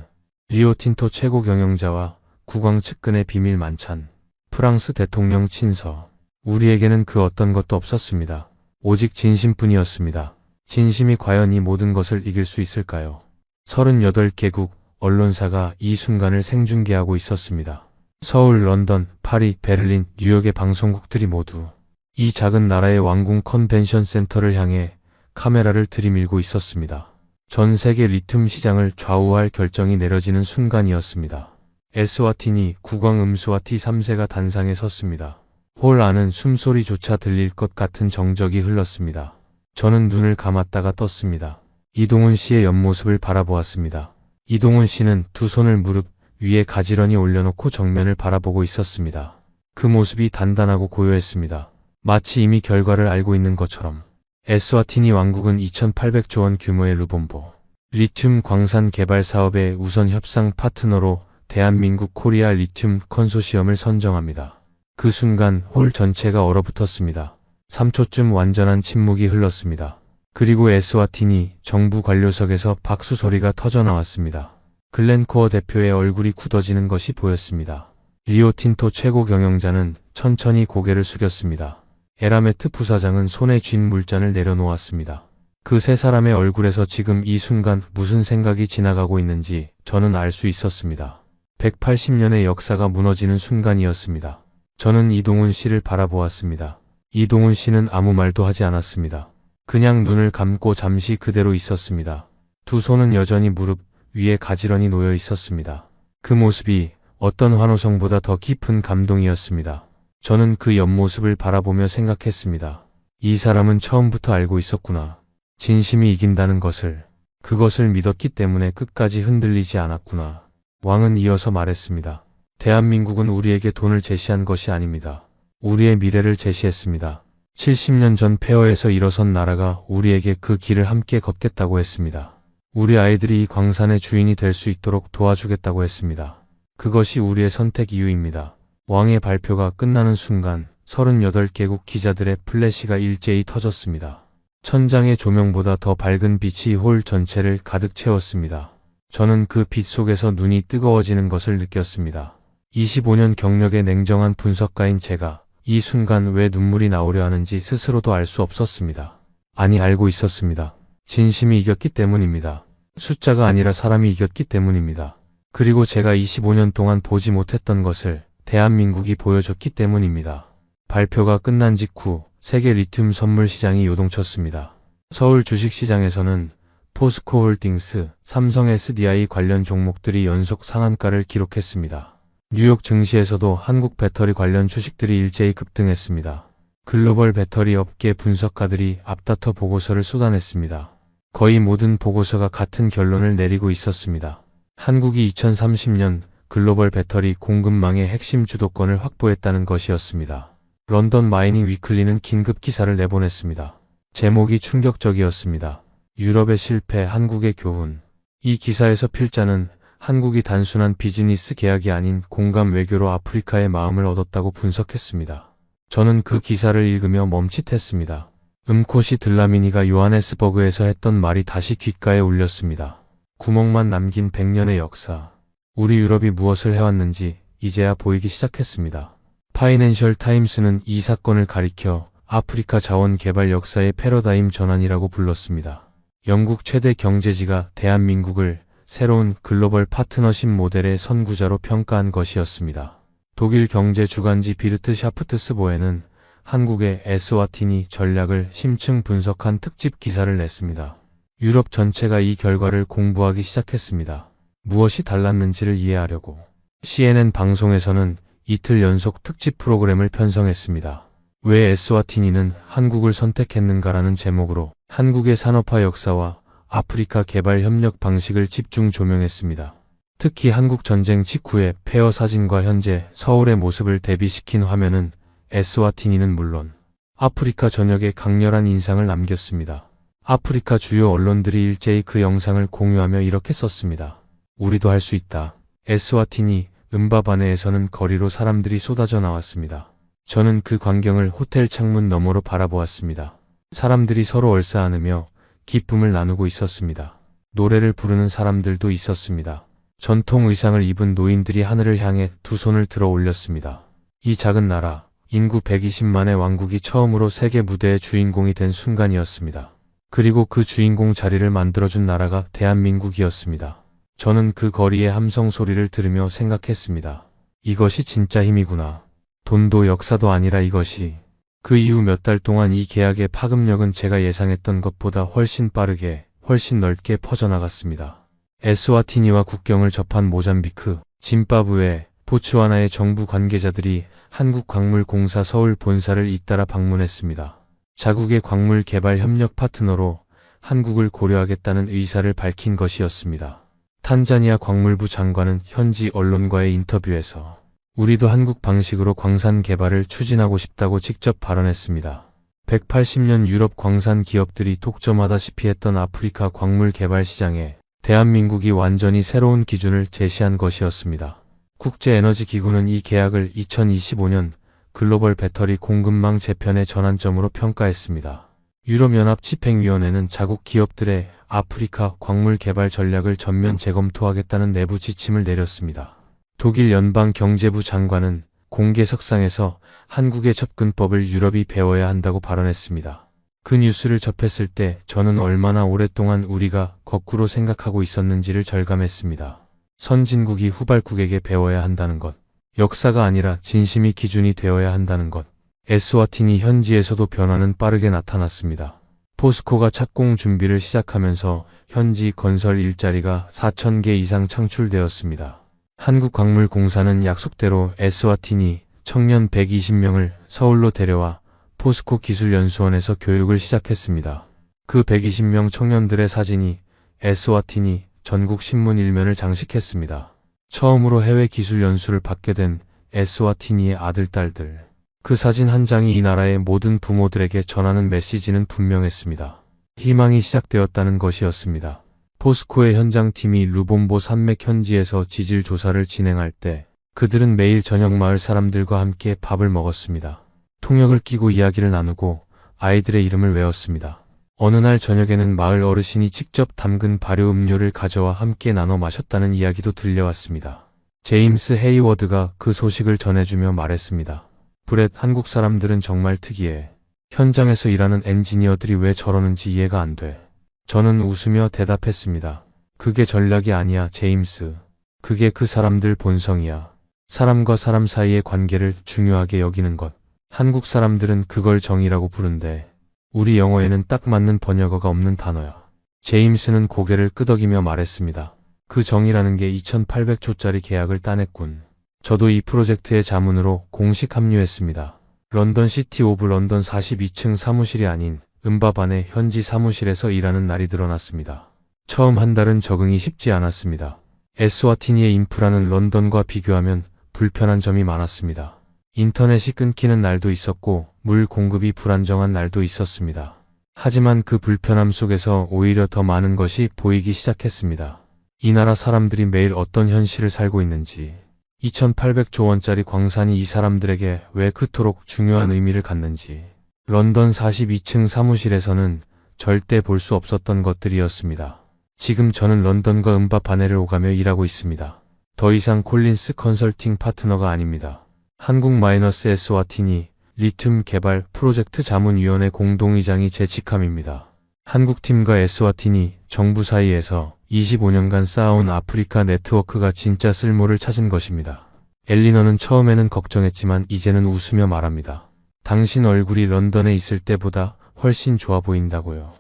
리오틴토 최고 경영자와 국왕 측근의 비밀 만찬, 프랑스 대통령 친서. 우리에게는 그 어떤 것도 없었습니다. 오직 진심뿐이었습니다. 진심이 과연 이 모든 것을 이길 수 있을까요? 38개국 언론사가 이 순간을 생중계하고 있었습니다. 서울, 런던, 파리, 베를린, 뉴욕의 방송국들이 모두 이 작은 나라의 왕궁 컨벤션 센터를 향해 카메라를 들이밀고 있었습니다. 전 세계 리튬 시장을 좌우할 결정이 내려지는 순간이었습니다. 에스와티니 국왕 음스와티 3세가 단상에 섰습니다. 홀 안은 숨소리조차 들릴 것 같은 정적이 흘렀습니다. 저는 눈을 감았다가 떴습니다. 이동훈 씨의 옆모습을 바라보았습니다. 이동훈 씨는 두 손을 무릎 위에 가지런히 올려놓고 정면을 바라보고 있었습니다. 그 모습이 단단하고 고요했습니다. 마치 이미 결과를 알고 있는 것처럼. 에스와티니 왕국은 2,800조 원 규모의 루본보 리튬 광산 개발 사업의 우선 협상 파트너로 대한민국 코리아 리튬 컨소시엄을 선정합니다. 그 순간 홀 전체가 얼어붙었습니다. 3초쯤 완전한 침묵이 흘렀습니다. 그리고 에스와티니 정부 관료석에서 박수 소리가 터져나왔습니다. 글렌코어 대표의 얼굴이 굳어지는 것이 보였습니다. 리오틴토 최고 경영자는 천천히 고개를 숙였습니다. 에라메트 부사장은 손에 쥔 물잔을 내려놓았습니다. 그 세 사람의 얼굴에서 지금 이 순간 무슨 생각이 지나가고 있는지 저는 알 수 있었습니다. 180년의 역사가 무너지는 순간이었습니다. 저는 이동훈 씨를 바라보았습니다. 이동훈 씨는 아무 말도 하지 않았습니다. 그냥 눈을 감고 잠시 그대로 있었습니다. 두 손은 여전히 무릎 위에 가지런히 놓여 있었습니다. 그 모습이 어떤 환호성보다 더 깊은 감동이었습니다. 저는 그 옆모습을 바라보며 생각했습니다. 이 사람은 처음부터 알고 있었구나. 진심이 이긴다는 것을. 그것을 믿었기 때문에 끝까지 흔들리지 않았구나. 왕은 이어서 말했습니다. 대한민국은 우리에게 돈을 제시한 것이 아닙니다. 우리의 미래를 제시했습니다. 70년 전 폐허에서 일어선 나라가 우리에게 그 길을 함께 걷겠다고 했습니다. 우리 아이들이 이 광산의 주인이 될 수 있도록 도와주겠다고 했습니다. 그것이 우리의 선택 이유입니다. 왕의 발표가 끝나는 순간 38개국 기자들의 플래시가 일제히 터졌습니다. 천장의 조명보다 더 밝은 빛이 홀 전체를 가득 채웠습니다. 저는 그 빛 속에서 눈이 뜨거워지는 것을 느꼈습니다. 25년 경력의 냉정한 분석가인 제가 이 순간 왜 눈물이 나오려 하는지 스스로도 알 수 없었습니다. 아니, 알고 있었습니다. 진심이 이겼기 때문입니다. 숫자가 아니라 사람이 이겼기 때문입니다. 그리고 제가 25년 동안 보지 못했던 것을 대한민국이 보여줬기 때문입니다. 발표가 끝난 직후 세계 리튬 선물 시장이 요동쳤습니다. 서울 주식시장에서는 포스코 홀딩스, 삼성 SDI 관련 종목들이 연속 상한가를 기록했습니다. 뉴욕 증시에서도 한국 배터리 관련 주식들이 일제히 급등했습니다. 글로벌 배터리 업계 분석가들이 앞다퉈 보고서를 쏟아냈습니다. 거의 모든 보고서가 같은 결론을 내리고 있었습니다. 한국이 2030년 글로벌 배터리 공급망의 핵심 주도권을 확보했다는 것이었습니다. 런던 마이닝 위클리는 긴급 기사를 내보냈습니다. 제목이 충격적이었습니다. 유럽의 실패, 한국의 교훈. 이 기사에서 필자는 한국이 단순한 비즈니스 계약이 아닌 공감 외교로 아프리카의 마음을 얻었다고 분석했습니다. 저는 그 기사를 읽으며 멈칫했습니다. 음코시 들라미니가 요하네스버그에서 했던 말이 다시 귓가에 울렸습니다. 구멍만 남긴 100년의 역사. 우리 유럽이 무엇을 해왔는지 이제야 보이기 시작했습니다. 파이낸셜 타임스는 이 사건을 가리켜 아프리카 자원 개발 역사의 패러다임 전환이라고 불렀습니다. 영국 최대 경제지가 대한민국을 새로운 글로벌 파트너십 모델의 선구자로 평가한 것이었습니다. 독일 경제 주간지 비르트 샤프트스보에는 한국의 에스와티니 전략을 심층 분석한 특집 기사를 냈습니다. 유럽 전체가 이 결과를 공부하기 시작했습니다. 무엇이 달랐는지를 이해하려고. CNN 방송에서는 이틀 연속 특집 프로그램을 편성했습니다. 왜 에스와티니는 한국을 선택했는가라는 제목으로 한국의 산업화 역사와 아프리카 개발 협력 방식을 집중 조명했습니다. 특히 한국 전쟁 직후의 폐허 사진과 현재 서울의 모습을 대비시킨 화면은 에스와티니는 물론 아프리카 전역에 강렬한 인상을 남겼습니다. 아프리카 주요 언론들이 일제히 그 영상을 공유하며 이렇게 썼습니다. 우리도 할 수 있다. 에스와티니 음바바네에서는 거리로 사람들이 쏟아져 나왔습니다. 저는 그 광경을 호텔 창문 너머로 바라보았습니다. 사람들이 서로 얼싸안으며 기쁨을 나누고 있었습니다. 노래를 부르는 사람들도 있었습니다. 전통 의상을 입은 노인들이 하늘을 향해 두 손을 들어 올렸습니다. 이 작은 나라, 인구 120만의 왕국이 처음으로 세계 무대의 주인공이 된 순간이었습니다. 그리고 그 주인공 자리를 만들어준 나라가 대한민국이었습니다. 저는 그 거리의 함성 소리를 들으며 생각했습니다. 이것이 진짜 힘이구나. 돈도 역사도 아니라 이것이. 그 이후 몇 달 동안 이 계약의 파급력은 제가 예상했던 것보다 훨씬 빠르게, 훨씬 넓게 퍼져나갔습니다. 에스와티니와 국경을 접한 모잠비크, 짐바브웨, 보츠와나의 정부 관계자들이 한국광물공사 서울 본사를 잇따라 방문했습니다. 자국의 광물 개발 협력 파트너로 한국을 고려하겠다는 의사를 밝힌 것이었습니다. 탄자니아 광물부 장관은 현지 언론과의 인터뷰에서 우리도 한국 방식으로 광산 개발을 추진하고 싶다고 직접 발언했습니다. 180년 유럽 광산 기업들이 독점하다시피 했던 아프리카 광물 개발 시장에 대한민국이 완전히 새로운 기준을 제시한 것이었습니다. 국제에너지기구는 이 계약을 2025년 글로벌 배터리 공급망 재편의 전환점으로 평가했습니다. 유럽연합 집행위원회는 자국 기업들의 아프리카 광물 개발 전략을 전면 재검토하겠다는 내부 지침을 내렸습니다. 독일 연방경제부 장관은 공개석상에서 한국의 접근법을 유럽이 배워야 한다고 발언했습니다. 그 뉴스를 접했을 때 저는 얼마나 오랫동안 우리가 거꾸로 생각하고 있었는지를 절감했습니다. 선진국이 후발국에게 배워야 한다는 것, 역사가 아니라 진심이 기준이 되어야 한다는 것. 에스와티니 현지에서도 변화는 빠르게 나타났습니다. 포스코가 착공 준비를 시작하면서 현지 건설 일자리가 4,000개 이상 창출되었습니다. 한국광물공사는 약속대로 에스와티니 청년 120명을 서울로 데려와 포스코 기술연수원에서 교육을 시작했습니다. 그 120명 청년들의 사진이 에스와티니 전국 신문 일면을 장식했습니다. 처음으로 해외 기술 연수를 받게 된 에스와티니의 아들, 딸들. 그 사진 한 장이 이 나라의 모든 부모들에게 전하는 메시지는 분명했습니다. 희망이 시작되었다는 것이었습니다. 포스코의 현장팀이 루본보 산맥 현지에서 지질 조사를 진행할 때 그들은 매일 저녁 마을 사람들과 함께 밥을 먹었습니다. 통역을 끼고 이야기를 나누고 아이들의 이름을 외웠습니다. 어느 날 저녁에는 마을 어르신이 직접 담근 발효 음료를 가져와 함께 나눠 마셨다는 이야기도 들려왔습니다. 제임스 헤이워드가 그 소식을 전해주며 말했습니다. 브렛, 한국 사람들은 정말 특이해. 현장에서 일하는 엔지니어들이 왜 저러는지 이해가 안 돼. 저는 웃으며 대답했습니다. 그게 전략이 아니야, 제임스. 그게 그 사람들 본성이야. 사람과 사람 사이의 관계를 중요하게 여기는 것. 한국 사람들은 그걸 정이라고 부른대. 우리 영어에는 딱 맞는 번역어가 없는 단어야. 제임스는 고개를 끄덕이며 말했습니다. 그 정이라는 게 2,800조짜리 계약을 따냈군. 저도 이 프로젝트의 자문으로 공식 합류했습니다. 런던 시티 오브 런던 42층 사무실이 아닌 음바반의 현지 사무실에서 일하는 날이 드러났습니다. 처음 한 달은 적응이 쉽지 않았습니다. 에스와티니의 인프라는 런던과 비교하면 불편한 점이 많았습니다. 인터넷이 끊기는 날도 있었고 물 공급이 불안정한 날도 있었습니다. 하지만 그 불편함 속에서 오히려 더 많은 것이 보이기 시작했습니다. 이 나라 사람들이 매일 어떤 현실을 살고 있는지, 2800조 원짜리 광산이 이 사람들에게 왜 그토록 중요한 의미를 갖는지, 런던 42층 사무실에서는 절대 볼 수 없었던 것들이었습니다. 지금 저는 런던과 음밥 아내를 오가며 일하고 있습니다. 더 이상 콜린스 컨설팅 파트너가 아닙니다. 한국 -에스와티니 리튬 개발 프로젝트 자문위원회 공동의장이 제 직함입니다. 한국팀과 에스와티니 정부 사이에서 25년간 쌓아온 아프리카 네트워크가 진짜 쓸모를 찾은 것입니다. 엘리너는 처음에는 걱정했지만 이제는 웃으며 말합니다. 당신 얼굴이 런던에 있을 때보다 훨씬 좋아 보인다고요.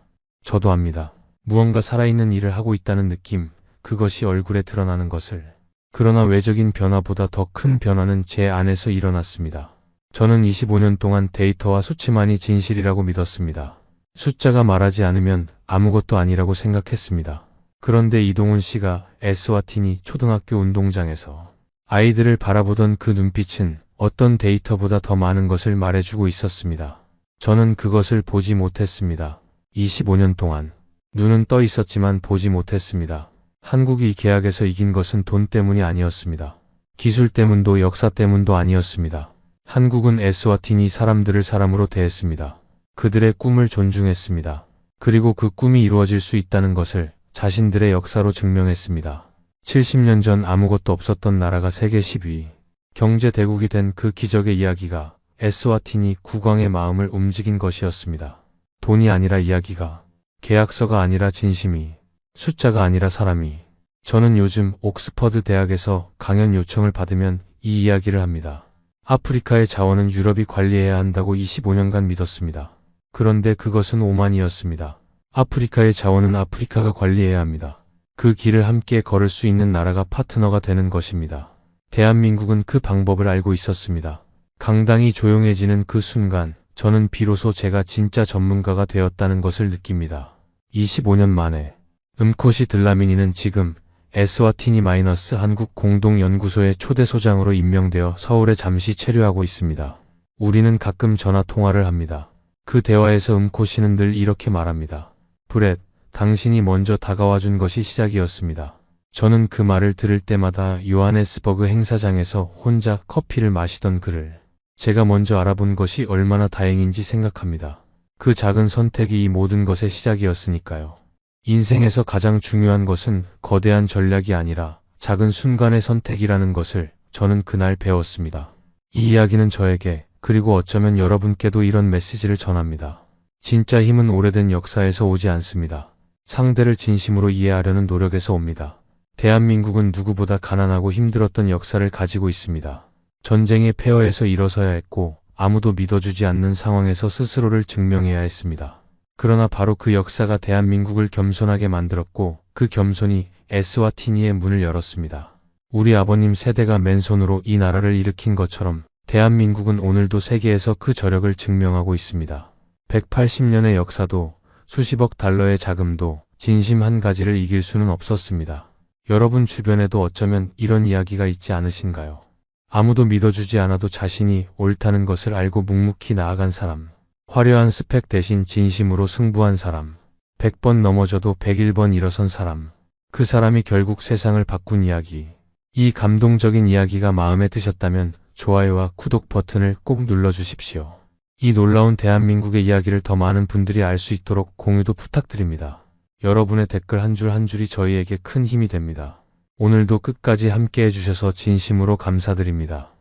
저도 압니다. 무언가 살아있는 일을 하고 있다는 느낌, 그것이 얼굴에 드러나는 것을. 그러나 외적인 변화보다 더 큰 변화는 제 안에서 일어났습니다. 저는 25년 동안 데이터와 수치만이 진실이라고 믿었습니다. 숫자가 말하지 않으면 아무것도 아니라고 생각했습니다. 그런데 이동훈 씨가 에스와티니 초등학교 운동장에서 아이들을 바라보던 그 눈빛은 어떤 데이터보다 더 많은 것을 말해주고 있었습니다. 저는 그것을 보지 못했습니다. 25년 동안 눈은 떠 있었지만 보지 못했습니다. 한국이 이 계약에서 이긴 것은 돈 때문이 아니었습니다. 기술 때문도 역사 때문도 아니었습니다. 한국은 에스와티니 사람들을 사람으로 대했습니다. 그들의 꿈을 존중했습니다. 그리고 그 꿈이 이루어질 수 있다는 것을 자신들의 역사로 증명했습니다. 70년 전 아무것도 없었던 나라가 세계 10위 경제 대국이 된 그 기적의 이야기가 에스와티니 국왕의 마음을 움직인 것이었습니다. 돈이 아니라 이야기가, 계약서가 아니라 진심이, 숫자가 아니라 사람이. 저는 요즘 옥스퍼드 대학에서 강연 요청을 받으면 이 이야기를 합니다. 아프리카의 자원은 유럽이 관리해야 한다고 25년간 믿었습니다. 그런데 그것은 오만이었습니다. 아프리카의 자원은 아프리카가 관리해야 합니다. 그 길을 함께 걸을 수 있는 나라가 파트너가 되는 것입니다. 대한민국은 그 방법을 알고 있었습니다. 강당이 조용해지는 그 순간 저는 비로소 제가 진짜 전문가가 되었다는 것을 느낍니다. 25년 만에 음코시 들라미니는 지금 에스와티니 - 한국 공동연구소의 초대소장으로 임명되어 서울에 잠시 체류하고 있습니다. 우리는 가끔 전화 통화를 합니다. 그 대화에서 음코시는 늘 이렇게 말합니다. 브렛, 당신이 먼저 다가와준 것이 시작이었습니다. 저는 그 말을 들을 때마다 요하네스버그 행사장에서 혼자 커피를 마시던 그를 제가 먼저 알아본 것이 얼마나 다행인지 생각합니다. 그 작은 선택이 이 모든 것의 시작이었으니까요. 인생에서 가장 중요한 것은 거대한 전략이 아니라 작은 순간의 선택이라는 것을 저는 그날 배웠습니다. 이 이야기는 저에게, 그리고 어쩌면 여러분께도 이런 메시지를 전합니다. 진짜 힘은 오래된 역사에서 오지 않습니다. 상대를 진심으로 이해하려는 노력에서 옵니다. 대한민국은 누구보다 가난하고 힘들었던 역사를 가지고 있습니다. 전쟁의 폐허에서 일어서야 했고 아무도 믿어주지 않는 상황에서 스스로를 증명해야 했습니다. 그러나 바로 그 역사가 대한민국을 겸손하게 만들었고 그 겸손이 에스와티니의 문을 열었습니다. 우리 아버님 세대가 맨손으로 이 나라를 일으킨 것처럼 대한민국은 오늘도 세계에서 그 저력을 증명하고 있습니다. 180년의 역사도 수십억 달러의 자금도 진심 한 가지를 이길 수는 없었습니다. 여러분 주변에도 어쩌면 이런 이야기가 있지 않으신가요? 아무도 믿어주지 않아도 자신이 옳다는 것을 알고 묵묵히 나아간 사람, 화려한 스펙 대신 진심으로 승부한 사람, 100번 넘어져도 101번 일어선 사람, 그 사람이 결국 세상을 바꾼 이야기. 이 감동적인 이야기가 마음에 드셨다면 좋아요와 구독 버튼을 꼭 눌러주십시오. 이 놀라운 대한민국의 이야기를 더 많은 분들이 알 수 있도록 공유도 부탁드립니다. 여러분의 댓글 한 줄 한 줄이 저희에게 큰 힘이 됩니다. 오늘도 끝까지 함께 해주셔서 진심으로 감사드립니다.